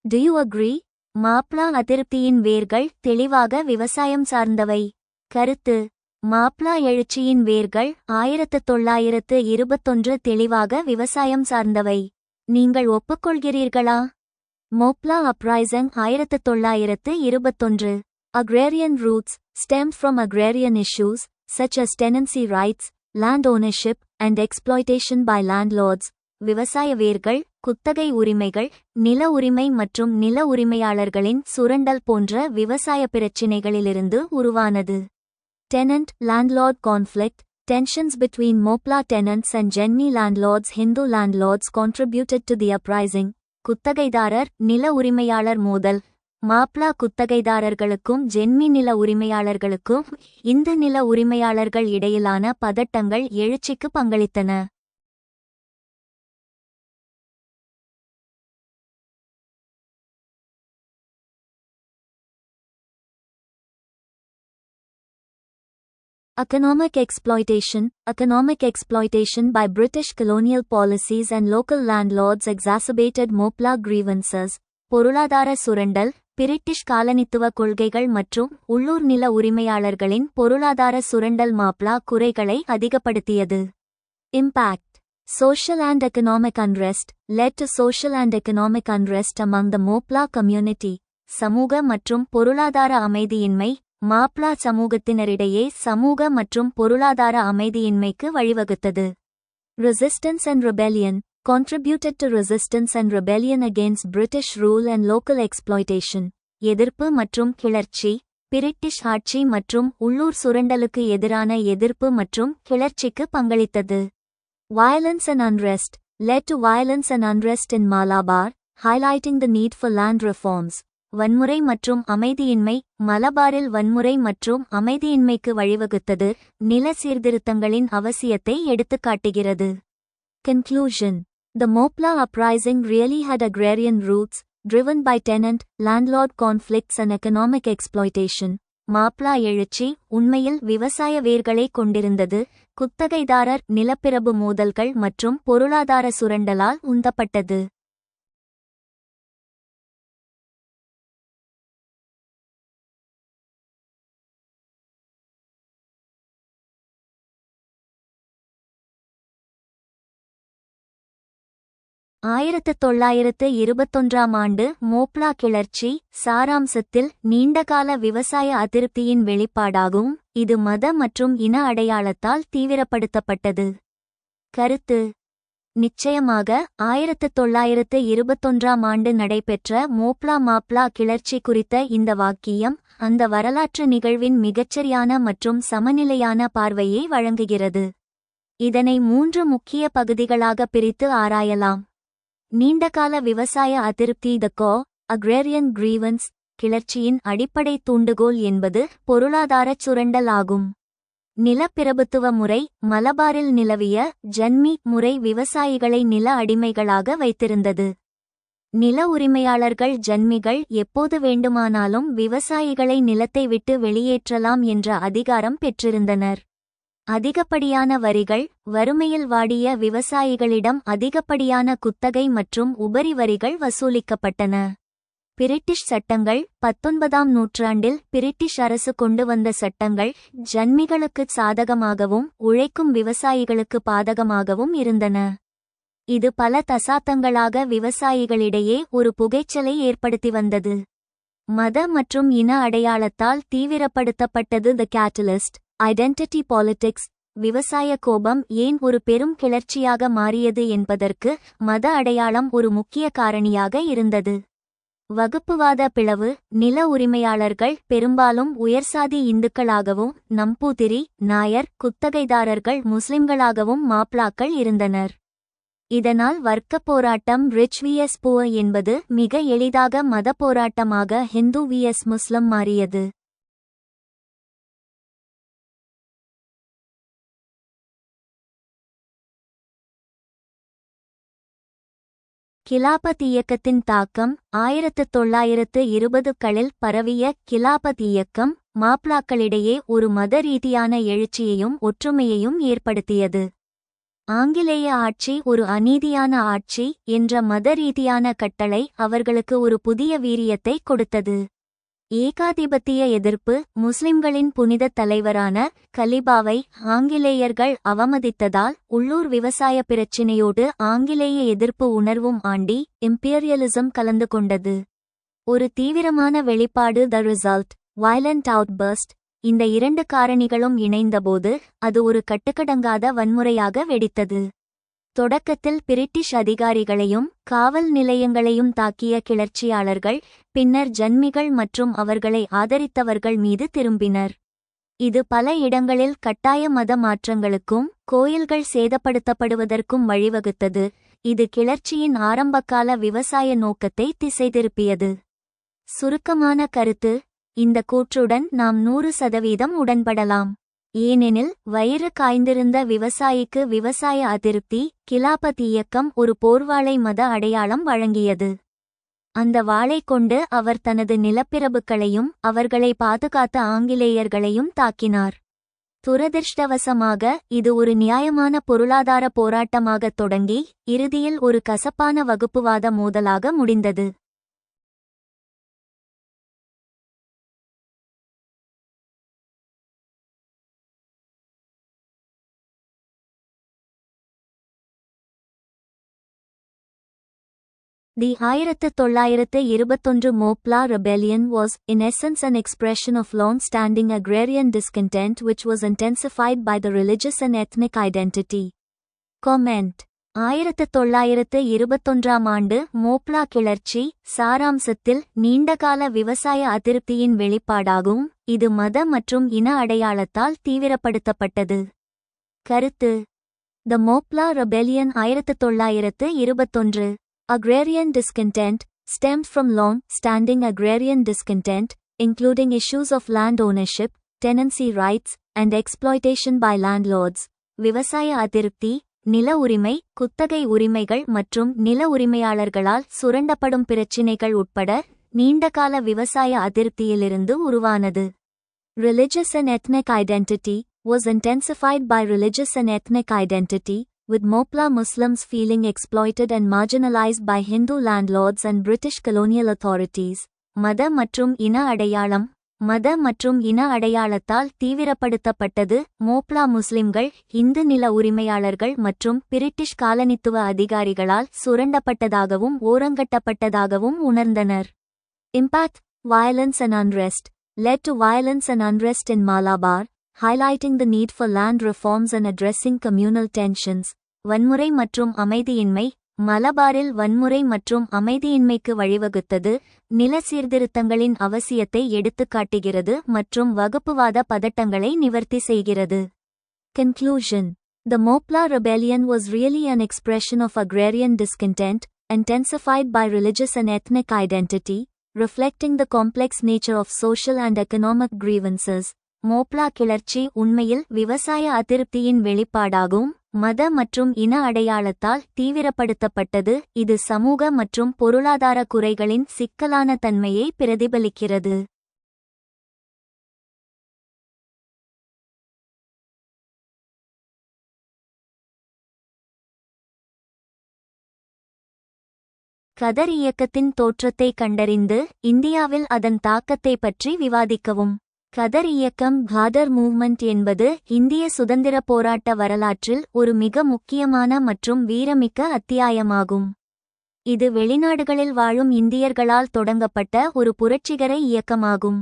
Do you agree? மாப்ளா அதிருப்தியின் வேர்கள் தெளிவாக விவசாயம் சார்ந்தவை. கருத்து. மாப்ளா எழுச்சியின் வேர்கள் 1921 தெளிவாக விவசாயம் சார்ந்தவை. நீங்கள் ஒப்புக்கொள்கிறீர்களா? மோப்லா uprising 1921. Agrarian roots stemmed from agrarian issues such as tenancy rights, land ownership, and exploitation by landlords. விவசாய வேர்கள் குத்தகை உரிமைகள், நில உரிமை மற்றும் நில உரிமையாளர்களின் சுரண்டல் போன்ற விவசாய பிரச்சினைகளிலிருந்து உருவானது. Tenant landlord conflict. Tensions between Mopla tenants and Jenmi landlords Hindu landlords contributed to the uprising. குத்தகைதாரர் நில உரிமையாளர் மோதல். மாப்ளா குத்தகைதாரர்களுக்கும் ஜென்மி நில உரிமையாளர்களுக்கும் இந்து நில உரிமையாளர்கள் இடையிலான பதட்டங்கள் எழுச்சிக்கு பங்களித்தன. Economic exploitation. Economic exploitation by British colonial policies and local landlords exacerbated Mopla grievances. பொருளாதார சுரண்டல். பிரிட்டிஷ் காலனித்துவ கொள்கைகள் மற்றும் உள்ளூர் நில உரிமையாளர்களின் பொருளாதார சுரண்டல் மாப்ளா குறைகளை அதிகப்படுத்தியது. Impact. Social and economic unrest led to social and economic unrest among the Mopla community. சமூக மற்றும் பொருளாதார அமைதியின்மை. மாப்ளா சமூகத்தினரிடையே சமூக மற்றும் பொருளாதார அமைதியின்மைக்கு வழிவகுத்தது. Resistance and rebellion. Contributed to resistance and rebellion against British rule and local exploitation. எதிர்ப்பு மற்றும் கிளர்ச்சி. பிரிட்டிஷ் ஆட்சி மற்றும் உள்ளூர் சுரண்டலுக்கு எதிரான எதிர்ப்பு மற்றும் கிளர்ச்சிக்கு பங்களித்தது. Violence and unrest. Led to violence and unrest in Malabar, highlighting the need for land reforms. வன்முறை மற்றும் அமைதியின்மை. மலபாரில் வன்முறை மற்றும் அமைதியின்மைக்கு வழிவகுத்தது நில சீர்திருத்தங்களின் அவசியத்தை எடுத்துக்காட்டுகிறது. Conclusion. The Mopla uprising really had agrarian roots, driven by tenant-landlord conflicts and economic exploitation. மாப்ளா எழுச்சி உண்மையில் விவசாய வேர்களை கொண்டிருந்தது, குத்தகைதாரர் நிலப்பிரபு மோதல்கள் மற்றும் பொருளாதார சுரண்டலால் உந்தப்பட்டது. ஆயிரத்து 1921ஆம் ஆண்டு மோப்லா கிளர்ச்சி சாராம்சத்தில் நீண்டகால விவசாய அதிருப்தியின் வெளிப்பாடாகும். இது மத மற்றும் இன அடையாளத்தால் தீவிரப்படுத்தப்பட்டது. கருத்து: நிச்சயமாக 1921ஆம் ஆண்டு நடைபெற்ற மாப்லா கிளர்ச்சி குறித்த இந்த வாக்கியம் அந்த வரலாற்று நிகழ்வின் மிகச்சரியான மற்றும் சமநிலையான பார்வையை வழங்குகிறது. இதனை 3 முக்கிய பகுதிகளாக பிரித்து ஆராயலாம். நீண்டகால விவசாய அதிருப்தி. அக்ரேரியன் கிரீவன்ஸ் கிளர்ச்சியின் அடிப்படை தூண்டுகோல் என்பது பொருளாதாரச் சுரண்டல் ஆகும். நிலப்பிரபுத்துவ முறை மலபாரில் நிலவிய ஜன்மி முறை விவசாயிகளை நில அடிமைகளாக வைத்திருந்தது. நில உரிமையாளர்கள் ஜன்மிகள் எப்போது வேண்டுமானாலும் விவசாயிகளை நிலத்தை விட்டு வெளியேற்றலாம் என்ற அதிகாரம் பெற்றிருந்தனர். அதிகப்படியான வரிகள், வறுமையில் வாடிய விவசாயிகளிடம் அதிகப்படியான குத்தகை மற்றும் உபரி வரிகள் வசூலிக்கப்பட்டன. பிரிட்டிஷ் சட்டங்கள். 19ஆம் நூற்றாண்டில் பிரிட்டிஷ் அரசு கொண்டு வந்த சட்டங்கள் ஜன்மிகளுக்குச் சாதகமாகவும் உழைக்கும் விவசாயிகளுக்கு பாதகமாகவும் இருந்தன. இது பல தசாப்தங்களாக விவசாயிகளிடையே ஒரு புகைச்சலை ஏற்படுத்தி வந்தது. மத மற்றும் இன அடையாளத்தால் தீவிரப்படுத்தப்பட்டது. தி கேட்டலிஸ்ட். Identity politics. விவசாய கோபம் ஏன் ஒரு பெரும் கிளர்ச்சியாக மாறியது என்பதற்கு மத அடையாளம் ஒரு முக்கிய காரணியாக இருந்தது. வகுப்புவாத பிளவு. நில உரிமையாளர்கள் பெரும்பாலும் உயர்சாதி இந்துக்களாகவும் நம்பூதிரி, நாயர், குத்தகைதாரர்கள் முஸ்லிம்களாகவும் மாப்ளாக்கள் இருந்தனர். இதனால் வர்க்க போராட்டம் ரிச் விஎஸ் புவர் என்பது மிக எளிதாக மத போராட்டமாக ஹிந்து விஎஸ் முஸ்லிம் மாறியது. கிலாபத் இயக்கத்தின் தாக்கம். 1920களில் பரவிய கிலாபத் இயக்கம் மாப்ளாக்களிடையே ஒரு மத ரீதியான எழுச்சியையும் ஒற்றுமையையும் ஏற்படுத்தியது. ஆங்கிலேய ஆட்சி ஒரு அநீதியான ஆட்சி என்ற மத ரீதியான கட்டளை அவர்களுக்கு ஒரு புதிய வீரியத்தை கொடுத்தது. ஏகாதிபத்திய எதிர்ப்பு. முஸ்லிம்களின் புனித தலைவரான கலிபாவை ஆங்கிலேயர்கள் அவமதித்ததால் உள்ளூர் விவசாய பிரச்சினையோடு ஆங்கிலேய எதிர்ப்பு உணர்வும் ஆண்டி இம்பீரியலிசம் கலந்து கொண்டது. ஒரு தீவிரமான வெளிப்பாடு. The result. Violent outburst. இந்த 2 காரணிகளும் இணைந்தபோது அது ஒரு கட்டுக்கடங்காத வன்முறையாக வெடித்தது. தொடக்கத்தில் பிரிட்டிஷ் அதிகாரிகளையும் காவல் நிலையங்களையும் தாக்கிய கிளர்ச்சியாளர்கள் பின்னர் ஜன்மிகள் மற்றும் அவர்களை ஆதரித்தவர்கள் மீது திரும்பினர். இது பல இடங்களில் கட்டாய மத மாற்றங்களுக்கும் கோயில்கள் சேதப்படுத்தப்படுவதற்கும் வழிவகுத்தது. இது கிளர்ச்சியின் ஆரம்பகால விவசாய நோக்கத்தை திசை திருப்பியது. சுருக்கமான கருத்து. இந்த கூற்றுடன் நாம் 100% உடன்படலாம். ஏனெனில் வயிறு காய்ந்திருந்த விவசாயிக்கு விவசாய அதிருப்தி. கிலாபத் இயக்கம் ஒரு போர்வாளை மத அடையாளம் வழங்கியது. அந்த வாளை கொண்டு அவர் தனது நிலப்பிரபுக்களையும் அவர்களை பாதுகாத்த ஆங்கிலேயர்களையும் தாக்கினார். துரதிர்ஷ்டவசமாக இது ஒரு நியாயமான பொருளாதார போராட்டமாகத் தொடங்கி இறுதியில் ஒரு கசப்பான வகுப்புவாத மோதலாக முடிந்தது. The 1921 Mopla Rebellion was, in essence, an expression of long-standing agrarian discontent which was intensified by the religious and ethnic identity. Comment. 1921ஆம் ஆண்டு மோப்லா கிளர்ச்சி சாராம்சத்தில் நீண்டகால விவசாய அதிருப்தியின் வெளிப்பாடாகும். இது மத மற்றும் இன அடையாளத்தால் தீவிரப்படுத்தப்பட்டது. கருத்து. The Mopla Rebellion 1921. Agrarian discontent stemmed from long-standing agrarian discontent, including issues of land ownership, tenancy rights, and exploitation by landlords. விவசாய அதிருப்தி, நில உரிமை, குத்தகை உரிமைகள் மற்றும் நில உரிமையாளர்களால் சுரண்டப்படும் பிரச்சினைகள் உட்பட நீண்டகால விவசாய அதிருப்தியிலிருந்து உருவானது. Religious and ethnic identity. was intensified by religious and ethnic identity, with Mopla Muslims feeling exploited and marginalized by Hindu landlords and British colonial authorities. மத மற்றும் இன அடையாளத்தால் தீவிரப்படுத்தப்பட்டது. மோப்லா முஸ்லிம்கள் இந்து நில உரிமையாளர்கள் மற்றும் பிரிட்டிஷ் காலனித்துவ அதிகாரிகளால் சுரண்டப்பட்டதாகவும் ஓரங்கட்டப்பட்டதாகவும் உணர்ந்தனர். Impact: Violence and unrest led to violence and unrest in Malabar, highlighting the need for land reforms and addressing communal tensions. வன்முறை மற்றும் அமைதியின்மை மலபாரில் வன்முறை மற்றும் அமைதியின்மைக்கு வழிவகுத்தது, நில சீர்திருத்தங்களின் அவசியத்தை எடுத்துக்காட்டுகிறது மற்றும் வகுப்புவாத பதட்டங்களை நிவர்த்தி செய்கிறது. Conclusion: The Mopla rebellion was really an expression of agrarian discontent, intensified by religious and ethnic identity, reflecting the complex nature of social and economic grievances. மோப்லா கிளர்ச்சி உண்மையில் விவசாய அதிருப்தியின் வெளிப்பாடாகும், மத மற்றும் இன அடையாளத்தால் தீவிரப்படுத்தப்பட்டது. இது சமூக மற்றும் பொருளாதார குறைகளின் சிக்கலான தன்மையை பிரதிபலிக்கிறது. கதர் இயக்கத்தின் தோற்றத்தை கண்டறிந்து இந்தியாவில் அதன் தாக்கத்தை பற்றி விவாதிக்கவும். கதர் இயக்கம் காதர் மூவ்மெண்ட் என்பது இந்திய சுதந்திர போராட்ட வரலாற்றில் ஒரு மிக முக்கியமான மற்றும் வீரமிக்க அத்தியாயமாகும். இது வெளிநாடுகளில் வாழும் இந்தியர்களால் தொடங்கப்பட்ட ஒரு புரட்சிகர இயக்கமாகும்.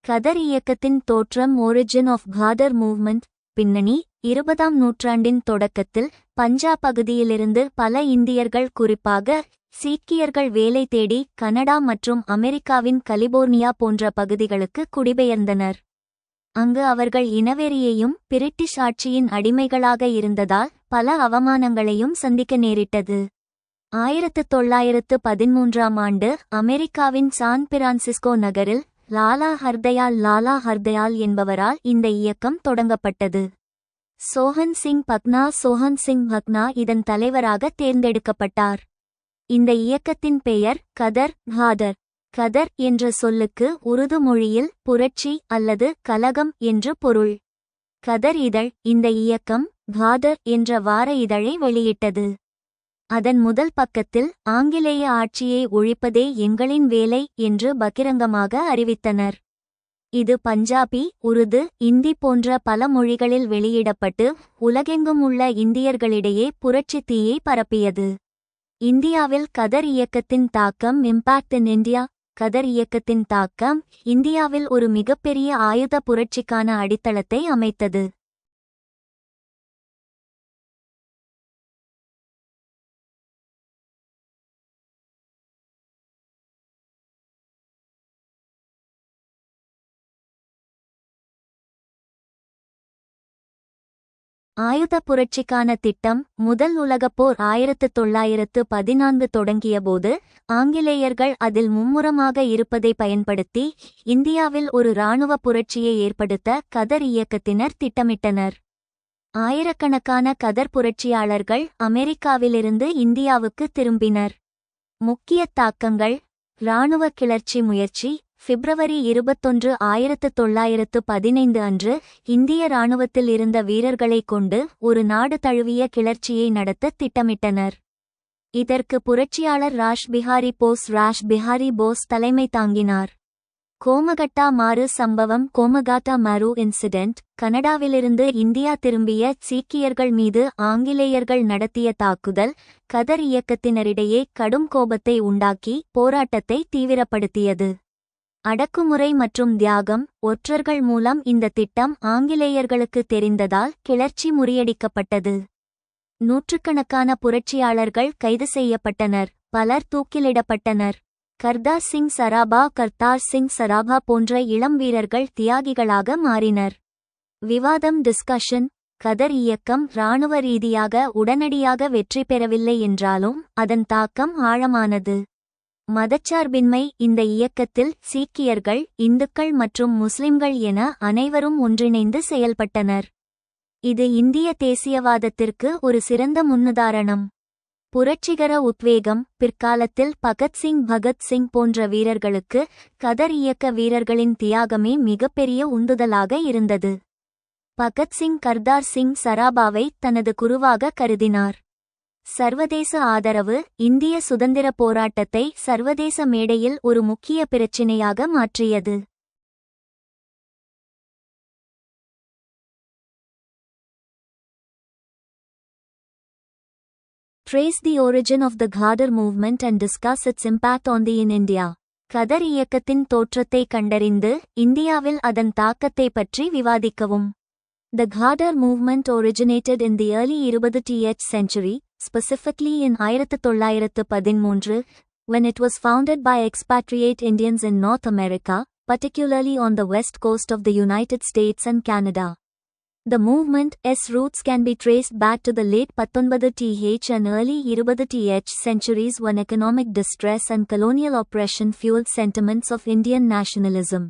கதர் இயக்கத்தின் தோற்றம் ஒரிஜின் ஆஃப் காதர் மூவ்மெண்ட். பின்னணி: 20ஆம் நூற்றாண்டின் தொடக்கத்தில் பஞ்சாப் பகுதியிலிருந்து பல இந்தியர்கள், குறிப்பாக சீக்கியர்கள் வேலை தேடி கனடா மற்றும் அமெரிக்காவின் கலிபோர்னியா போன்ற பகுதிகளுக்கு குடிபெயர்ந்தனர். அங்கு அவர்கள் இனவெறியையும் பிரிட்டிஷ் ஆட்சியின் அடிமைகளாக இருந்ததால் பல அவமானங்களையும் சந்திக்க நேரிட்டது. 1913ஆம் ஆண்டு அமெரிக்காவின் சான் பிரான்சிஸ்கோ நகரில் லாலா ஹர்தயால் என்பவரால் இந்த இயக்கம் தொடங்கப்பட்டது. சோஹன் சிங் பக்னா இதன் தலைவராக தேர்ந்தெடுக்கப்பட்டார். இந்த இயக்கத்தின் பெயர் கதர். கதர் என்ற சொல்லுக்கு உருது மொழியில் புரட்சி அல்லது கலகம் என்று பொருள். கதர் இதழ் இந்த இயக்கம் காதர் என்ற வார இதழை வெளியிட்டது. அதன் முதல் பக்கத்தில் ஆங்கிலேய ஆட்சியை ஒழிப்பதே எங்களின் வேலை என்று பகிரங்கமாக அறிவித்தனர். இது பஞ்சாபி, உருது, இந்தி போன்ற பல மொழிகளில் வெளியிடப்பட்டு உலகெங்கும் உள்ள இந்தியர்களிடையே புரட்சி தீயை பரப்பியது. இந்தியாவில் கதர் இயக்கத்தின் தாக்கம். Impact in India. கதர் இயக்கத்தின் தாக்கம் இந்தியாவில் ஒரு மிகப்பெரிய ஆயுத புரட்சிக்கான அடித்தளத்தை அமைத்தது. ஆயுத புரட்சிக்கான திட்டம். முதல் உலகப்போர் 1914 தொடங்கியபோது ஆங்கிலேயர்கள் அதில் மும்முரமாக இருப்பதை பயன்படுத்தி இந்தியாவில் ஒரு இராணுவ புரட்சியை ஏற்படுத்த கதர் இயக்கத்தினர் திட்டமிட்டனர். ஆயிரக்கணக்கான கதர் புரட்சியாளர்கள் அமெரிக்காவிலிருந்து இந்தியாவுக்கு திரும்பினர். முக்கிய தாக்கங்கள்: இராணுவ கிளர்ச்சி முயற்சி. பிப்ரவரி 21, 1915 அன்று இந்திய இராணுவத்தில் இருந்த வீரர்களைக் கொண்டு ஒரு நாடு தழுவிய கிளர்ச்சியை நடத்த திட்டமிட்டனர். இதற்கு புரட்சியாளர் ராஷ் பிஹாரி போஸ் தலைமை தாங்கினார். கோமகட்டா மாரு சம்பவம். கோமகாட்டா மாரு இன்சிடென்ட். கனடாவிலிருந்து இந்தியா திரும்பிய சீக்கியர்கள் மீது ஆங்கிலேயர்கள் நடத்திய தாக்குதல் கதர் இயக்கத்தினரிடையே கடும் கோபத்தை உண்டாக்கி போராட்டத்தை தீவிரப்படுத்தியது. அடக்குமுறை மற்றும் தியாகம். ஒற்றர்கள் மூலம் இந்த திட்டம் ஆங்கிலேயர்களுக்கு தெரிந்ததால் கிளர்ச்சி முறியடிக்கப்பட்டது. நூற்றுக்கணக்கான புரட்சியாளர்கள் கைது செய்யப்பட்டனர், பலர் தூக்கிலிடப்பட்டனர். கர்தார் சிங் சராபா போன்ற இளம் வீரர்கள் தியாகிகளாக மாறினர். விவாதம். டிஸ்கஷன். கதர் இயக்கம் இராணுவ ரீதியாக உடனடியாக வெற்றி பெறவில்லை என்றாலும் அதன் தாக்கம் ஆழமானது. மதச்சார்பின்மை. இந்த இயக்கத்தில் சீக்கியர்கள், இந்துக்கள் மற்றும் முஸ்லிம்கள் என அனைவரும் ஒன்றிணைந்து செயல்பட்டனர். இது இந்திய தேசியவாதத்திற்கு ஒரு சிறந்த முன்னுதாரணம். புரட்சிகர உத்வேகம். பிற்காலத்தில் பகத் சிங் போன்ற வீரர்களுக்கு கதர் இயக்க வீரர்களின் தியாகமே மிகப்பெரிய உந்துதலாக இருந்தது. பகத்சிங் கர்தார் சிங் சராபாவை தனது குருவாக கருதினார். சர்வதேச ஆதரவு இந்திய சுதந்திர போராட்டத்தை சர்வதேச மேடையில் ஒரு முக்கிய பிரச்சினையாக மாற்றியது. Trace the origin of the Ghadar movement and discuss its impact on the in India. கதர் இயக்கத்தின் தோற்றத்தை கண்டறிந்து இந்தியாவில் அதன் தாக்கத்தை பற்றி விவாதிக்கவும். The Ghadar movement originated in the early 20th century, specifically in 1913, when it was founded by expatriate Indians in North America, particularly on the west coast of the United States and Canada. The movement's roots can be traced back to the late 19th and early 20th centuries when economic distress and colonial oppression fueled sentiments of Indian nationalism.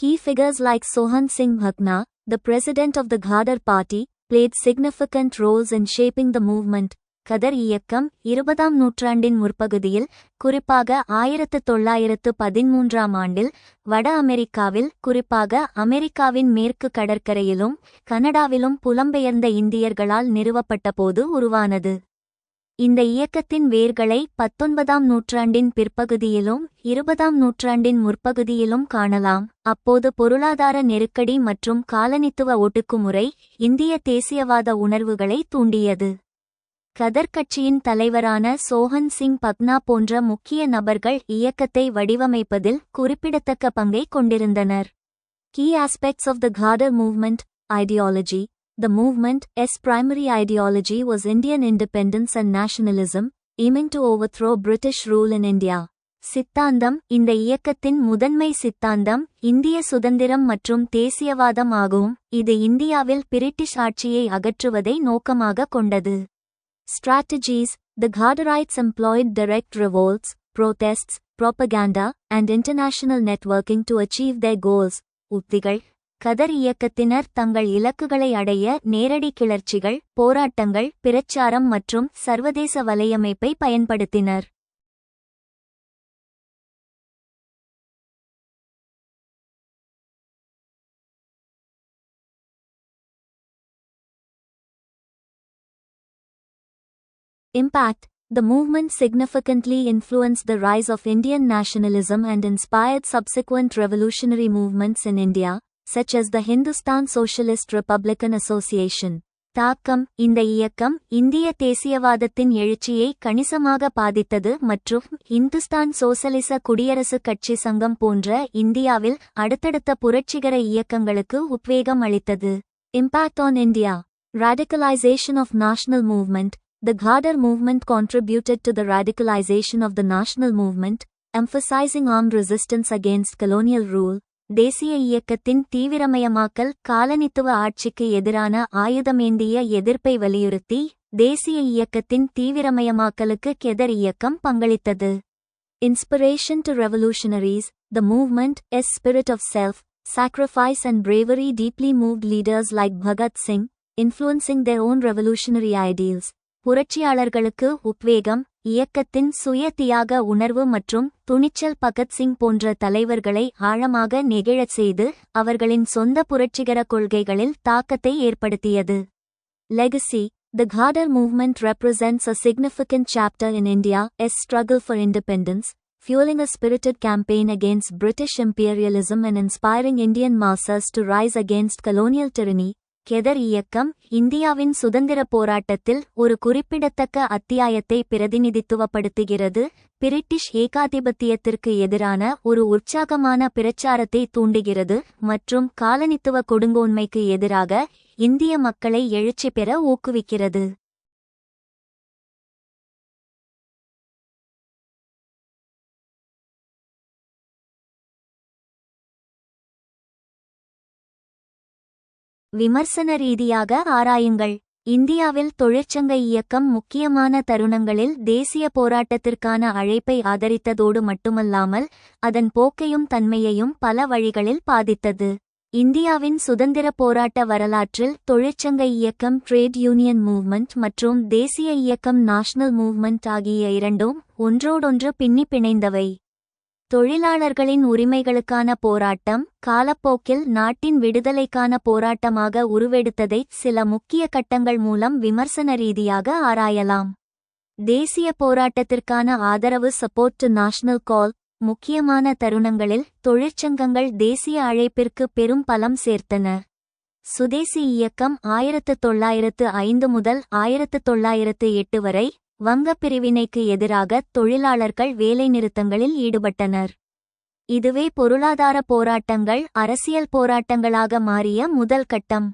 Key figures like Sohan Singh Bhakna, the president of the Ghadar party, played significant roles in shaping the movement. கதர் இயக்கம் 20ஆம் நூற்றாண்டின் முற்பகுதியில், குறிப்பாக 1913ஆம் ஆண்டில் வட அமெரிக்காவில், குறிப்பாக அமெரிக்காவின் மேற்கு கடற்கரையிலும் கனடாவிலும் புலம்பெயர்ந்த இந்தியர்களால் நிறுவப்பட்டபோது உருவானது. இந்த இயக்கத்தின் வேர்களை 19ஆம் நூற்றாண்டின் பிற்பகுதியிலும் 20ஆம் நூற்றாண்டின் முற்பகுதியிலும் காணலாம். அப்போது பொருளாதார நெருக்கடி மற்றும் காலனித்துவ ஒடுக்குமுறை இந்திய தேசியவாத உணர்வுகளை தூண்டியது. கதர் கட்சியின் தலைவரான சோஹன் சிங் பக்னா போன்ற முக்கிய நபர்கள் இயக்கத்தை வடிவமைப்பதில் குறிப்பிடத்தக்க பங்கை கொண்டிருந்தனர். Key aspects of the Ghadar movement. Ideology. The movement's primary ideology was Indian independence and nationalism, aiming to overthrow British rule in India. சித்தாந்தம். இந்த இயக்கத்தின் முதன்மை சித்தாந்தம் இந்திய சுதந்திரம் மற்றும் தேசியவாதம் ஆகும். இது இந்தியாவில் பிரிட்டிஷ் ஆட்சியை அகற்றுவதை நோக்கமாக கொண்டது. Strategies. The Ghadarites employed direct revolts, protests, propaganda, and international networking to achieve their goals. உத்திகள். கதர் இயக்கத்தினர் தங்கள் இலக்குகளை அடைய நேரடி கிளர்ச்சிகள், போராட்டங்கள், பிரச்சாரம் மற்றும் சர்வதேச வலையமைப்பை பயன்படுத்தினர். Impact. The movement significantly influenced the rise of Indian nationalism and inspired subsequent revolutionary movements in India, such as the Hindustan Socialist Republican Association. தாக்கம். இந்த இயக்கம் இந்திய தேசியவாதத்தின் எழுச்சியை கணிசமாக பாதித்தது மற்றும் இந்துஸ்தான் சோசலிச குடியரசுக் கட்சி சங்கம் போன்ற இந்தியாவில் அடுத்தடுத்த புரட்சிகர இயக்கங்களுக்கு உத்வேகம் அளித்தது. Impact on India. Radicalization of national movement. The Ghadar movement contributed to the radicalization of the national movement, emphasizing armed resistance against colonial rule. தேசிய இயக்கத்தின் தீவிரமயமாக்கல் காலனித்துவ ஆட்சிக்கு எதிரான ஆயுதமேந்திய எதிர்ப்பை வலியுறுத்தி தேசிய இயக்கத்தின் தீவிரமயமாக்கலுக்கு கெதர் இயக்கம் பங்களித்தது. Inspiration to revolutionaries. The movement's spirit of self-sacrifice and bravery deeply moved leaders like Bhagat Singh, influencing their own revolutionary ideals. புரட்சியாளர்களுக்கு உத்வேகம். இயக்கத்தின் சுய தியாக உணர்வு மற்றும் துணிச்சல் பகத்சிங் போன்ற தலைவர்களை ஆழமாக நெகிழச் செய்து அவர்களின் சொந்த புரட்சிகர கொள்கைகளில் தாக்கத்தை ஏற்படுத்தியது. Legacy. The Ghadar movement represents a significant chapter in India's struggle for independence, fueling a spirited campaign against British imperialism and inspiring Indian masses to rise against colonial tyranny. கெதர் இயக்கம் இந்தியாவின் சுதந்திர போராட்டத்தில் ஒரு குறிப்பிடத்தக்க அத்தியாயத்தை பிரதிநிதித்துவப்படுத்துகிறது. பிரிட்டிஷ் ஏகாதிபத்தியத்திற்கு எதிரான ஒரு உற்சாகமான பிரச்சாரத்தை தூண்டுகிறது மற்றும் காலனித்துவ கொடுங்கோன்மைக்கு எதிராக இந்திய மக்களை எழுச்சி பெற ஊக்குவிக்கிறது. விமர்சன ரீதியாக ஆராயுங்கள். இந்தியாவில் தொழிற்சங்க இயக்கம் முக்கியமான தருணங்களில் தேசிய போராட்டத்திற்கான அழைப்பை ஆதரித்ததோடு மட்டுமல்லாமல் அதன் போக்கையும் தன்மையையும் பல வழிகளில் பாதித்தது. இந்தியாவின் சுதந்திர போராட்ட வரலாற்றில் தொழிற்சங்க இயக்கம் ட்ரேட் யூனியன் மூவ்மெண்ட் மற்றும் தேசிய இயக்கம் நேஷனல் மூவ்மெண்ட் ஆகிய இரண்டும் ஒன்றோடொன்று பின்னி பிணைந்தவை. தொழிலாளர்களின் உரிமைகளுக்கான போராட்டம் காலப்போக்கில் நாட்டின் விடுதலைக்கான போராட்டமாக உருவெடுத்ததை சில முக்கிய கட்டங்கள் மூலம் விமர்சன ரீதியாக ஆராயலாம். தேசிய போராட்டத்திற்கான ஆதரவு சப்போர்ட் டு நேஷனல் கால். முக்கியமான தருணங்களில் தொழிற்சங்கங்கள் தேசிய அழைப்பிற்கு பெரும் பலம் சேர்த்தன. சுதேசி இயக்கம் 1905 முதல் 1908 வரை வங்கப் பிரிவினைக்கு எதிராக தொழிலாளர்கள் வேலைநிறுத்தங்களில் ஈடுபட்டனர். இதுவே பொருளாதார போராட்டங்கள் அரசியல் போராட்டங்களாக மாறிய முதல் கட்டம்.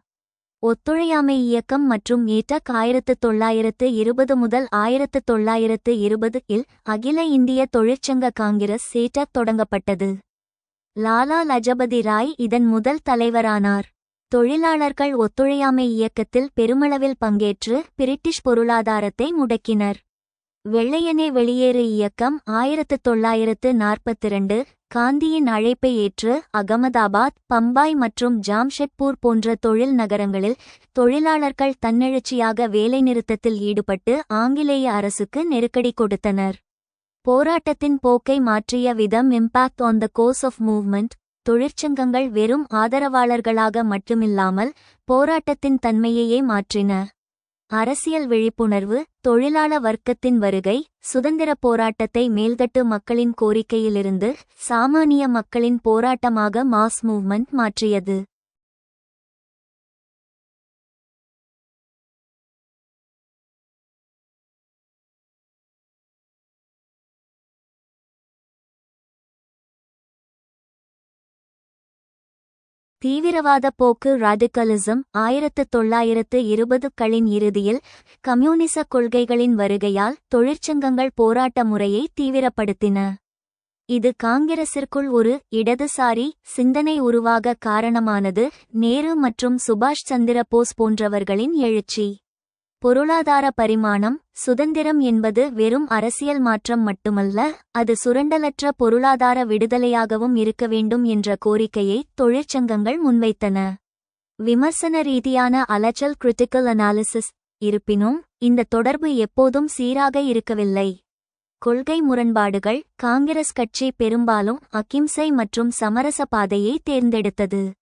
ஒத்துழையாமை இயக்கம் மற்றும் ஏடக் 1920 முதல் 1920 இல் அகில இந்திய தொழிற்சங்க காங்கிரஸ் ஏடக் தொடங்கப்பட்டது. லாலா லஜபதி ராய் இதன் முதல் தலைவரானார். தொழிலாளர்கள் ஒத்துழையாமை இயக்கத்தில் பெருமளவில் பங்கேற்று பிரிட்டிஷ் பொருளாதாரத்தை முடக்கினர். வெள்ளையனே வெளியேறு இயக்கம் 1942 காந்தியின் அழைப்பை ஏற்று அகமதாபாத், பம்பாய் மற்றும் ஜாம்ஷெட்பூர் போன்ற தொழில் நகரங்களில் தொழிலாளர்கள் தன்னெழுச்சியாக வேலைநிறுத்தத்தில் ஈடுபட்டு ஆங்கிலேய அரசுக்கு நெருக்கடி கொடுத்தனர். போராட்டத்தின் போக்கை மாற்றிய விதம் impact on the course of movement. தொழிற்சங்கங்கள் வெறும் ஆதரவாளர்களாக மட்டுமில்லாமல் போராட்டத்தின் தன்மையையே மாற்றின. அரசியல் விழிப்புணர்வு, தொழிலாள வர்க்கத்தின் வருகை, சுதந்திரப் போராட்டத்தை மேல்தட்டு மக்களின் கோரிக்கையிலிருந்து சாமானிய மக்களின் போராட்டமாக மாஸ் மூவ்மெண்ட் மாற்றியது. தீவிரவாத போக்கு ராடிக்கலிசம் 1920களின் இறுதியில் கம்யூனிச கொள்கைகளின் வருகையால் தொழிற்சங்கங்கள் போராட்ட முறையை தீவிரப்படுத்தின. இது காங்கிரசிற்குள் ஒரு இடதுசாரி சிந்தனை உருவாக காரணமானது. நேரு மற்றும் சுபாஷ் சந்திர போஸ் போன்றவர்களின் எழுச்சி. பொருளாதார பரிமாணம். சுதந்திரம் என்பது வெறும் அரசியல் மாற்றம் மட்டுமல்ல, அது சுரண்டலற்ற பொருளாதார விடுதலையாகவும் இருக்க வேண்டும் என்ற கோரிக்கையை தொழிற்சங்கங்கள் முன்வைத்தன. விமர்சன ரீதியான அலச்சல் கிரிட்டிக்கல் அனாலிசிஸ். இருப்பினும் இந்த தொடர்பு எப்போதும் சீராக இருக்கவில்லை. கொள்கை முரண்பாடுகள். காங்கிரஸ் கட்சி பெரும்பாலும் அகிம்சை மற்றும் சமரச பாதையை தேர்ந்தெடுத்தது.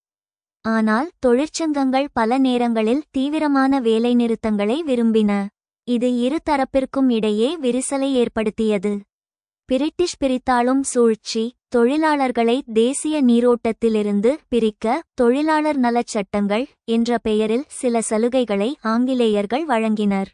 ஆனால் தொழிற்சங்கங்கள் பல நேரங்களில் தீவிரமான வேலைநிறுத்தங்களை விரும்பின. இது இரு தரப்பிற்கும் இடையே விரிசலை ஏற்படுத்தியது. பிரிட்டிஷ் பிரித்தாளும் சூழ்ச்சி. தொழிலாளர்களை தேசிய நீரோட்டத்திலிருந்து பிரிக்க தொழிலாளர் நலச் சட்டங்கள் என்ற பெயரில் சில சலுகைகளை ஆங்கிலேயர்கள் வழங்கினர்.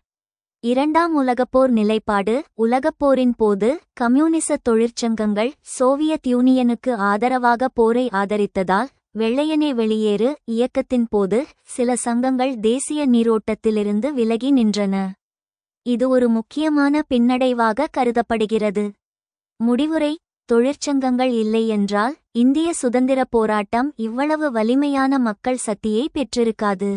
இரண்டாம் உலகப்போர் நிலைப்பாடு. உலகப்போரின் போது கம்யூனிச தொழிற்சங்கங்கள் சோவியத் யூனியனுக்கு ஆதரவாக போரை ஆதரித்ததால் வெள்ளையனே வெளியேறு இயக்கத்தின் போது சில சங்கங்கள் தேசிய நீரோட்டத்திலிருந்து விலகி நின்றன. இது ஒரு முக்கியமான பின்னடைவாக கருதப்படுகிறது. முடிவுரை. தொழிற்சங்கங்கள் இல்லை என்றால் இந்திய சுதந்திரப் போராட்டம் இவ்வளவு வலிமையான மக்கள் சக்தியை பெற்றிருக்காது.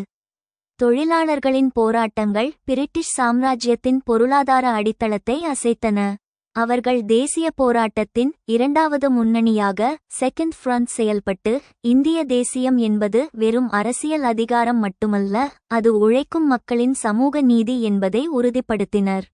தொழிலாளர்களின் போராட்டங்கள் பிரிட்டிஷ் சாம்ராஜ்யத்தின் பொருளாதார அடித்தளத்தை அசைத்தன. அவர்கள் தேசிய போராட்டத்தின் இரண்டாவது முன்னணியாக செகண்ட் ஃப்ரண்ட் செயல்பட்டு இந்திய தேசியம் என்பது வெறும் அரசியல் அதிகாரம் மட்டுமல்ல, அது உழைக்கும் மக்களின் சமூக நீதி என்பதை உறுதிப்படுத்தினர்.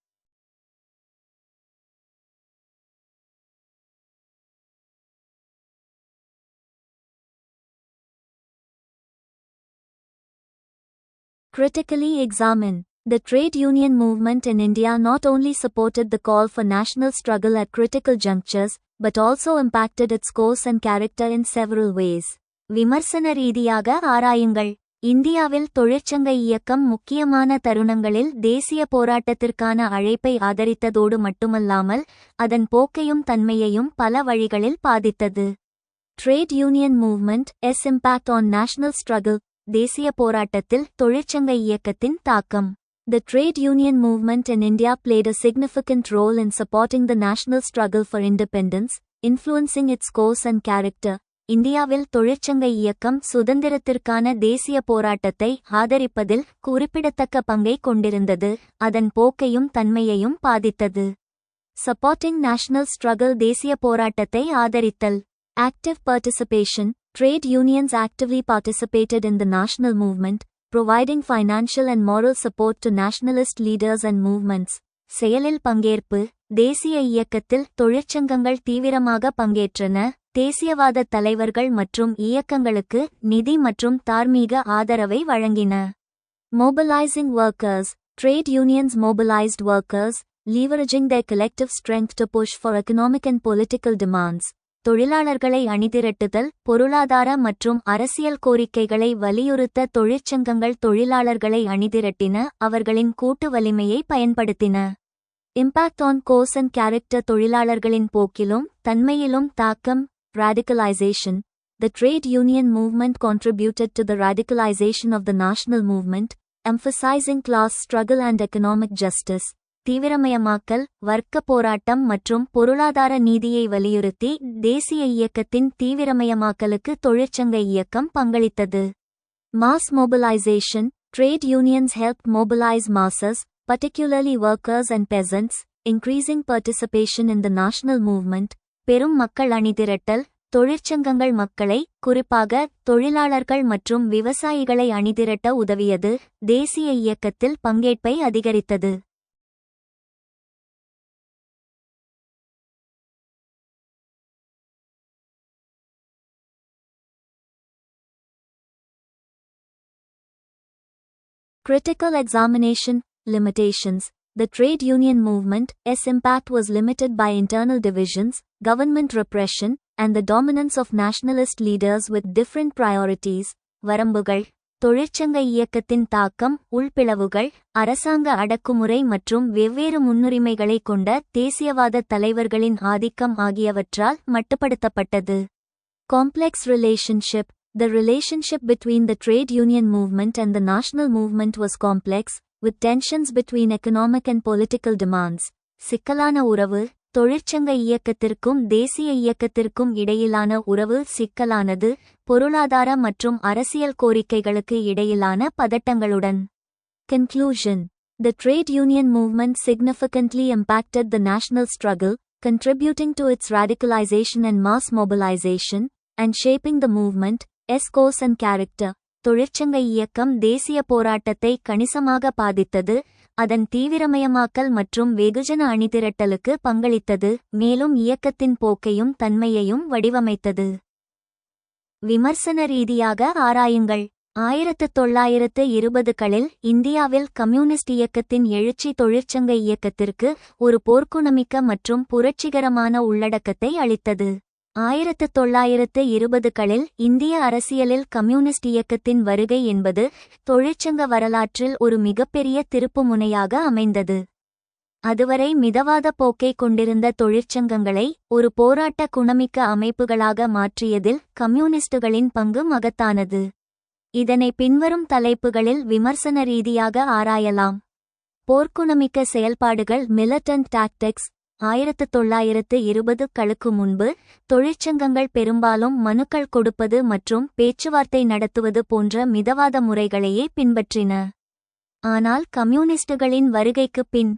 Critically examine. The trade union movement in India not only supported the call for national struggle at critical junctures, but also impacted its course and character in several ways. விமர்சன ரீதியாக ஆராயுங்கள். இந்தியாவில் தொழிற்சங்க இயக்கம் முக்கியமான தருணங்களில் தேசிய போராட்டத்திற்கான அழைப்பை ஆதரித்ததோடு மட்டுமல்லாமல் அதன் போக்கையும் தன்மையையும் பல வழிகளில் பாதித்தது. Trade union movement S impact on national struggle. தேசிய போராட்டத்தில் தொழிற்சங்க இயக்கத்தின் தாக்கம். The trade union movement in India played a significant role in supporting the national struggle for independence, influencing its course and character. இந்தியாவில் தொழிற்சங்க இயக்கம் சுதந்திரத்திற்கான தேசிய போராட்டத்தை ஆதரிப்பதில் குறிப்பிடத்தக்க பங்கை கொண்டிருந்தது, அதன் போக்கையும் தன்மையையும் பாதித்தது. Supporting national struggle. தேசிய போராட்டத்தை ஆதரித்தல். Active participation. Trade unions actively participated in the national movement, providing financial and moral support to nationalist leaders and movements. செயலில் பங்கேற்பு. தேசிய இயக்கத்தில் தொழிற்சங்கங்கள் தீவிரமாக பங்கேற்றன. தேசியவாத தலைவர்கள் மற்றும் இயக்கங்களுக்கு நிதி மற்றும் தார்மீக ஆதரவை வழங்கின. Mobilizing workers. Trade unions mobilized workers, leveraging their collective strength to push for economic and political demands. தொழிலாளர்களை அணிதிரட்டுதல், பொருளாதார மற்றும் அரசியல் கோரிக்கைகளை வலியுறுத்த தொழிற்சங்கங்கள் தொழிலாளர்களை அணிதிரட்டின, அவர்களின் கூட்டு வலிமையை பயன்படுத்தின. Impact on course and character. தொழிலாளர்களின் போக்கிலும் தன்மையிலும் தாக்கம். Radicalization. The trade union movement contributed to the radicalization of the national movement, emphasizing class struggle and economic justice. தீவிரமயமாக்கல், வர்க்க போராட்டம் மற்றும் பொருளாதார நீதியை வலியுறுத்தி தேசிய இயக்கத்தின் தீவிரமயமாக்கலுக்கு தொழிற்சங்க இயக்கம் பங்களித்தது. Mass mobilization. Trade unions helped mobilize masses, particularly workers and peasants, increasing participation in the national movement. பெரும் மக்கள் அணிதிரட்டல். தொழிற்சங்கங்கள் மக்களை, குறிப்பாக தொழிலாளர்கள் மற்றும் விவசாயிகளை அணிதிரட்ட உதவியது, தேசிய இயக்கத்தில் பங்கேற்பை அதிகரித்தது. Critical examination. Limitations. The trade union movement's impact was limited by internal divisions, government repression, and the dominance of nationalist leaders with different priorities. வரம்புகள். தொழிற்சங்க இயக்கத்தின் தாக்கம், உள்பிளவுகள், அரசாங்க அடக்குமுறை மற்றும் வெவ்வேறு முன்னுரிமைகளை கொண்ட தேசியவாத தலைவர்களின் ஆதிக்கம் ஆகியவற்றால் மட்டுப்படுத்தப்பட்டது. Complex relationship. The relationship between the trade union movement and the national movement was complex, with tensions between economic and political demands. சிக்கலான உறவு. தொழிற்சங்க இயக்கத்திற்கும் தேசிய இயக்கத்திற்கும் இடையிலான உறவு சிக்கலானது, பொருளாதார மற்றும் அரசியல் கோரிக்கைகளுக்கு இடையிலான பதட்டங்களுடன். Conclusion. The trade union movement significantly impacted the national struggle, contributing to its radicalization and mass mobilization, and shaping the movement's course and character. தொழிற்சங்க இயக்கம் தேசிய போராட்டத்தை கணிசமாக பாதித்தது, அதன் தீவிரமயமாக்கல் மற்றும் வெகுஜன அணிதிரட்டலுக்கு பங்களித்தது, மேலும் இயக்கத்தின் போக்கையும் தன்மையையும் வடிவமைத்தது. விமர்சன ரீதியாக ஆராயுங்கள். 1920களில் இந்தியாவில் கம்யூனிஸ்ட் இயக்கத்தின் எழுச்சி தொழிற்சங்க இயக்கத்திற்கு ஒரு போர்க்குணமிக்க மற்றும் புரட்சிகரமான உள்ளடக்கத்தை அளித்தது. 1920களில் இந்திய அரசியலில் கம்யூனிஸ்ட் இயக்கத்தின் வருகை என்பது தொழிற்சங்க வரலாற்றில் ஒரு மிகப்பெரிய திருப்புமுனையாக அமைந்தது. அதுவரை மிதவாத போக்கை கொண்டிருந்த தொழிற்சங்கங்களை ஒரு போராட்ட குணமிக்க அமைப்புகளாக மாற்றியதில் கம்யூனிஸ்டுகளின் பங்கு மகத்தானது. இதனை பின்வரும் தலைப்புகளில் விமர்சன ரீதியாக ஆராயலாம். போர்க்குணமிக்க செயல்பாடுகள். Militant tactics. 1920களுக்கு முன்பு தொழிற்சங்கங்கள் பெரும்பாலும் மனுக்கள் கொடுப்பது மற்றும் பேச்சுவார்த்தை நடத்துவது போன்ற மிதவாத முறைகளையே பின்பற்றின. ஆனால் கம்யூனிஸ்டுகளின் வருகைக்குப் பின்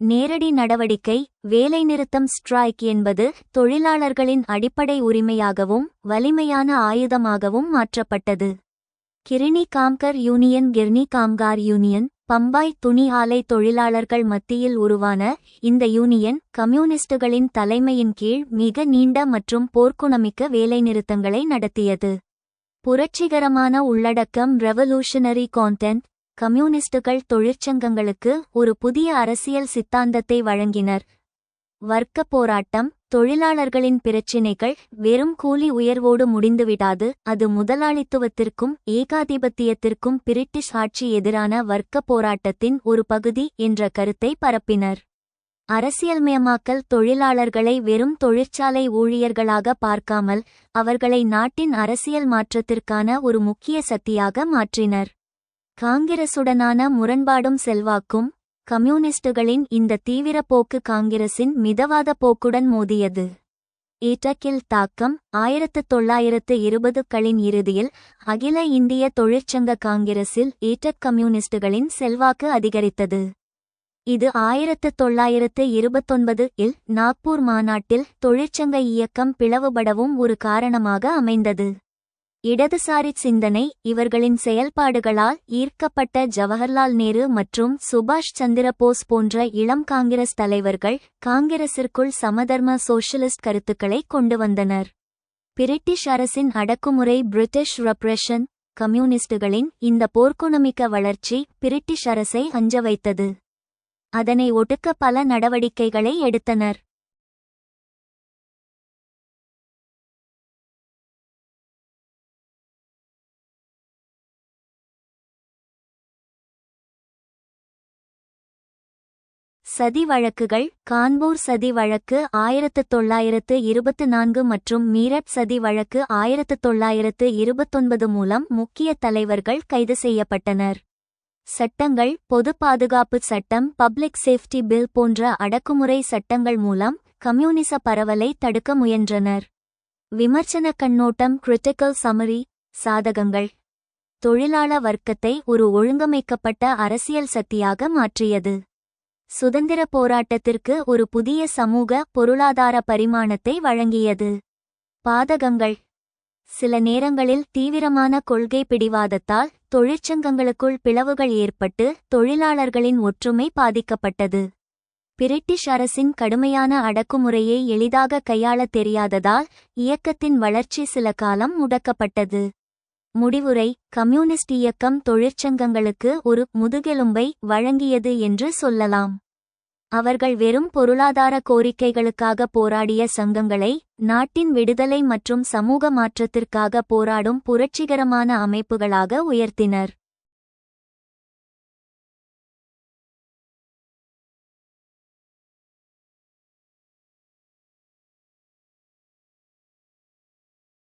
நேரடி நடவடிக்கை. வேலைநிறுத்தம் ஸ்ட்ரைக் என்பது தொழிலாளர்களின் அடிப்படை உரிமையாகவும் வலிமையான ஆயுதமாகவும் மாற்றப்பட்டது. கிரிணி காம்கர் யூனியன். கிர்னி காம்கார் யூனியன் பம்பாய் துணி ஆலை தொழிலாளர்கள் மத்தியில் உருவான இந்த யூனியன் கம்யூனிஸ்டுகளின் தலைமையின் கீழ் மிக நீண்ட மற்றும் போர்க்குணமிக்க வேலைநிறுத்தங்களை நடத்தியது. புரட்சிகரமான உள்ளடக்கம். Revolutionary content. கம்யூனிஸ்டுகள் தொழிற்சங்கங்களுக்கு ஒரு புதிய அரசியல் சித்தாந்தத்தை வழங்கினர். வர்க்க போராட்டம். தொழிலாளர்களின் பிரச்சினைகள் வெறும் கூலி உயர்வோடு முடிந்துவிடாது, அது முதலாளித்துவத்திற்கும் ஏகாதிபத்தியத்திற்கும் பிரிட்டிஷ் ஆட்சி எதிரான வர்க்க போராட்டத்தின் ஒரு பகுதி என்ற கருத்தை பரப்பினர். அரசியல்மயமாக்கல். தொழிலாளர்களை வெறும் தொழிற்சாலை ஊழியர்களாக பார்க்காமல் அவர்களை நாட்டின் அரசியல் மாற்றத்திற்கான ஒரு முக்கிய சக்தியாக மாற்றினர். காங்கிரசுடனான முரண்பாடும் செல்வாக்கும். கம்யூனிஸ்டுகளின் இந்த தீவிர போக்கு காங்கிரசின் மிதவாத போக்குடன் மோதியது. ஏட்டக்கில் தாக்கம். 1920களின் இறுதியில் அகில இந்திய தொழிற்சங்க காங்கிரஸில் ஏட்டக் கம்யூனிஸ்டுகளின் செல்வாக்கு அதிகரித்தது. இது 1929 இல் நாக்பூர் மாநாட்டில் தொழிற்சங்க இயக்கம் பிளவுபடவும் ஒரு காரணமாக அமைந்தது. இடதுசாரி சிந்தனை இவர்களின் செயல்பாடுகளால் ஈர்க்கப்பட்ட ஜவஹர்லால் நேரு மற்றும் சுபாஷ் சந்திர போஸ் போன்ற இளம் காங்கிரஸ் தலைவர்கள் காங்கிரசிற்குள் சமதர்ம சோஷலிஸ்ட் கருத்துக்களை கொண்டு வந்தனர். பிரிட்டிஷ் அரசின் அடக்குமுறை பிரிட்டிஷ் ரெப்ரெஷன் கம்யூனிஸ்டுகளின் இந்த போர்க்குணமிக்க வளர்ச்சி பிரிட்டிஷ் அரசை அஞ்ச வைத்தது. அதனை ஒடுக்க பல நடவடிக்கைகளை எடுத்தனர். சதி வழக்குகள் கான்பூர் சதி வழக்கு 1924 மற்றும் மீரட் சதி வழக்கு 1929 மூலம் முக்கிய தலைவர்கள் கைது செய்யப்பட்டனர். சட்டங்கள் பொது பாதுகாப்பு சட்டம் பப்ளிக் சேஃப்டி பில் போன்ற அடக்குமுறை சட்டங்கள் மூலம் கம்யூனிச பரவலை தடுக்க முயன்றனர். விமர்சன கண்ணோட்டம் கிரிட்டிக்கல் சமரி சாதகங்கள் தொழிலாள வர்க்கத்தை ஒரு ஒழுங்கமைக்கப்பட்ட அரசியல் சக்தியாக மாற்றியது. சுதந்திர போராட்டத்திற்கு ஒரு புதிய சமூக பொருளாதார பரிமாணத்தை வழங்கியது. பாதகங்கள் சில நேரங்களில் தீவிரமான கொள்கை பிடிவாதத்தால் தொழிற்சங்கங்களுக்குள் பிளவுகள் ஏற்பட்டு தொழிலாளர்களின் ஒற்றுமை பாதிக்கப்பட்டது. பிரிட்டிஷ் அரசின் கடுமையான அடக்குமுறையை எளிதாக கையாளத் தெரியாததால் இயக்கத்தின் வளர்ச்சி சில காலம் முடக்கப்பட்டது. முடிவுரை கம்யூனிஸ்ட் இயக்கம் தொழிற்சங்கங்களுக்கு ஒரு முதுகெலும்பை வழங்கியது என்று சொல்லலாம். அவர்கள் வெறும் பொருளாதார கோரிக்கைகளுக்காக போராடிய சங்கங்களை நாட்டின் விடுதலை மற்றும் சமூக மாற்றத்திற்காக போராடும் புரட்சிகரமான அமைப்புகளாக உயர்த்தினர்.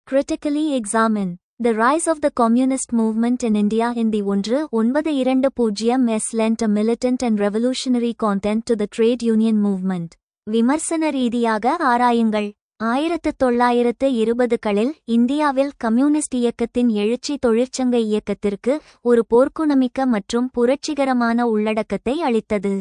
Critically examine the rise of the communist movement in India in the 1920s lent a militant and revolutionary content to the trade union movement. விமர்சன ரீதியாக ஆராயுங்கள். 1920களில் இந்தியாவில் கம்யூனிஸ்ட் இயக்கத்தின் எழுச்சி தொழிற்சங்க இயக்கத்திற்கு ஒரு போர்க்குணமிக்க மற்றும் புரட்சிகரமான உள்ளடக்கத்தை அளித்தது.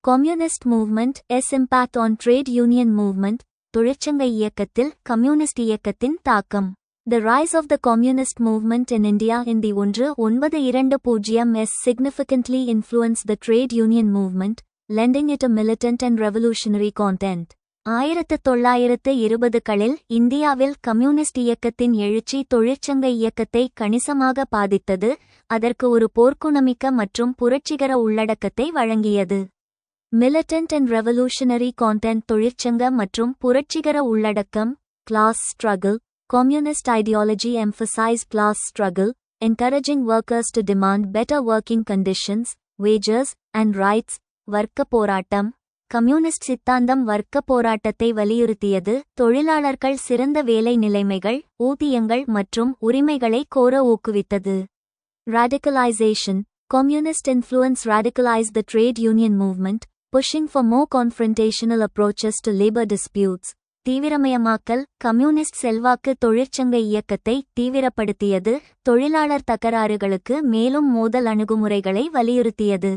Communist movement s impact on trade union movement தொழிற்சங்க இயக்கத்தில் கம்யூனிஸ்ட் இயக்கத்தின் தாக்கம். The rise of the communist movement in India in the 1920s significantly influenced the trade union movement, lending it a militant and revolutionary content. 1920களில் இந்தியாவில் communist இயக்கத்தின் எழுச்சி தொழிற்சங்க இயக்கத்தை கணிசமாக பாதித்தது, அதற்கு ஒரு போர்க்குணமிக்க மற்றும் புரட்சிகர உள்ளடக்கத்தை வழங்கியது. Militant and revolutionary content தொழிற்சங்க மற்றும் புரட்சிகர உள்ளடக்கம் class struggle. Communist ideology emphasized class struggle, encouraging workers to demand better working conditions, wages, and rights. வர்க்க போராட்டம் கம்யூனிஸ்ட் சித்தாந்தம் வர்க்க போராட்டத்தை வலியுறுத்தியது, தொழிலாளர்கள் சிறந்த வேலை நிலைமைகள், ஊதியங்கள் மற்றும் உரிமைகளை கோர ஊக்குவித்தது. Radicalization Communist influence radicalized the trade union movement, pushing for more confrontational approaches to labor disputes. தீவிரமயமாக்கல் கம்யூனிஸ்ட் செல்வாக்கு தொழிற்சங்க இயக்கத்தை தீவிரப்படுத்தியது, தொழிலாளர் தகராறுகளுக்கு மேலும் மோதல் அணுகுமுறைகளை வலியுறுத்தியது.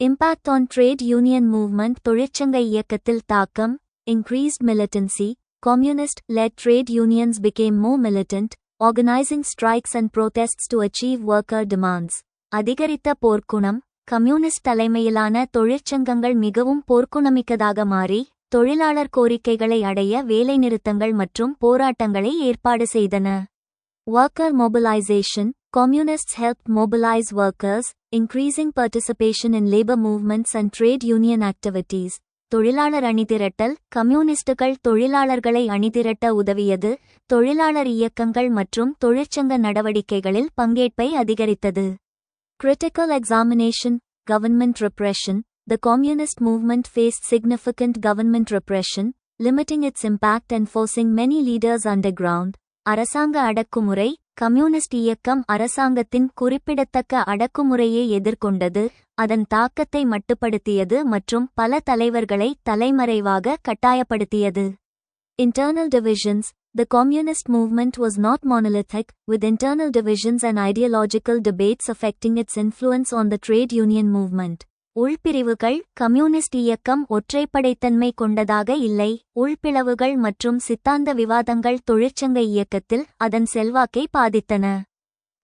Impact on trade union movement தொழிற்சங்க இயக்கத்தில் தாக்கம் increased militancy. Communist-led trade unions became more militant, organizing strikes and protests to achieve worker demands. அதிகரித்த போர்க்குணம் கம்யூனிஸ்ட் தலைமையிலான தொழிற்சங்கங்கள் மிகவும் போர்க்குணமிக்கதாக மாறி தொழிலாளர் கோரிக்கைகளை அடைய வேலைநிறுத்தங்கள் மற்றும் போராட்டங்களை ஏற்பாடு செய்தன. Worker mobilization Communists helped mobilize workers, increasing participation in labor movements and trade union activities. தொழிலாளர் அணிதிரட்டல் கம்யூனிஸ்டுகள் தொழிலாளர்களை அணிதிரட்ட உதவியது, தொழிலாளர் இயக்கங்கள் மற்றும் தொழிற்சங்க நடவடிக்கைகளில் பங்கேற்பை அதிகரித்தது. Critical examination Government repression The communist movement faced significant government repression, limiting its impact and forcing many leaders underground. அரசாங்க அடக்குமுறை. கம்யூனிஸ்ட் இயக்கம் அரசாங்கத்தின் குறிப்பிடத்தக்க அடக்குமுறையை எதிர்கொண்டது, அதன் தாக்கத்தை மட்டுப்படுத்தியது மற்றும் பல தலைவர்களை தலைமறைவாக கட்டாயப்படுத்தியது. Internal divisions. The communist movement was not monolithic, with internal divisions and ideological debates affecting its influence on the trade union movement. உள்பிரிவுகள். கம்யூனிஸ்ட் இயக்கம் ஒற்றைப்படைத்தன்மை கொண்டதாக இல்லை, உள்பிளவுகள் மற்றும் சித்தாந்த விவாதங்கள் தொழிற்சங்க இயக்கத்தில் அதன் செல்வாக்கை பாதித்தன.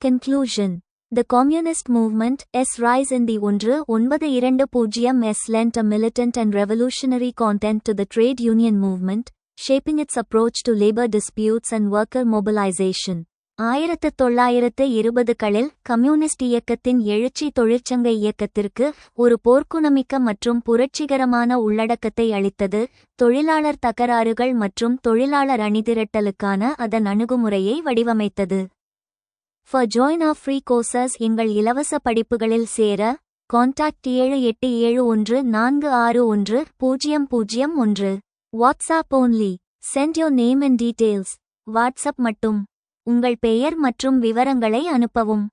Conclusion. The communist movement's rise in the 1920s lent a militant and revolutionary content to the trade union movement, shaping its approach to labor disputes and worker mobilization. 1920களில் கம்யூனிஸ்ட் இயக்கத்தின் எழுச்சி தொழிற்சங்க இயக்கத்திற்கு ஒரு போர்க்குணமிக்க மற்றும் புரட்சிகரமான உள்ளடக்கத்தை அளித்தது, தொழிலாளர் தகராறுகள் மற்றும் தொழிலாளர் அணிதிரட்டலுக்கான அதன் அணுகுமுறையை வடிவமைத்தது. For join our free courses, எங்கள் இலவச படிப்புகளில் சேர contact 7871461001. WhatsApp only. Send your name and details. WhatsApp மட்டும். உங்கள் பெயர் மற்றும் விவரங்களை அனுப்பவும்.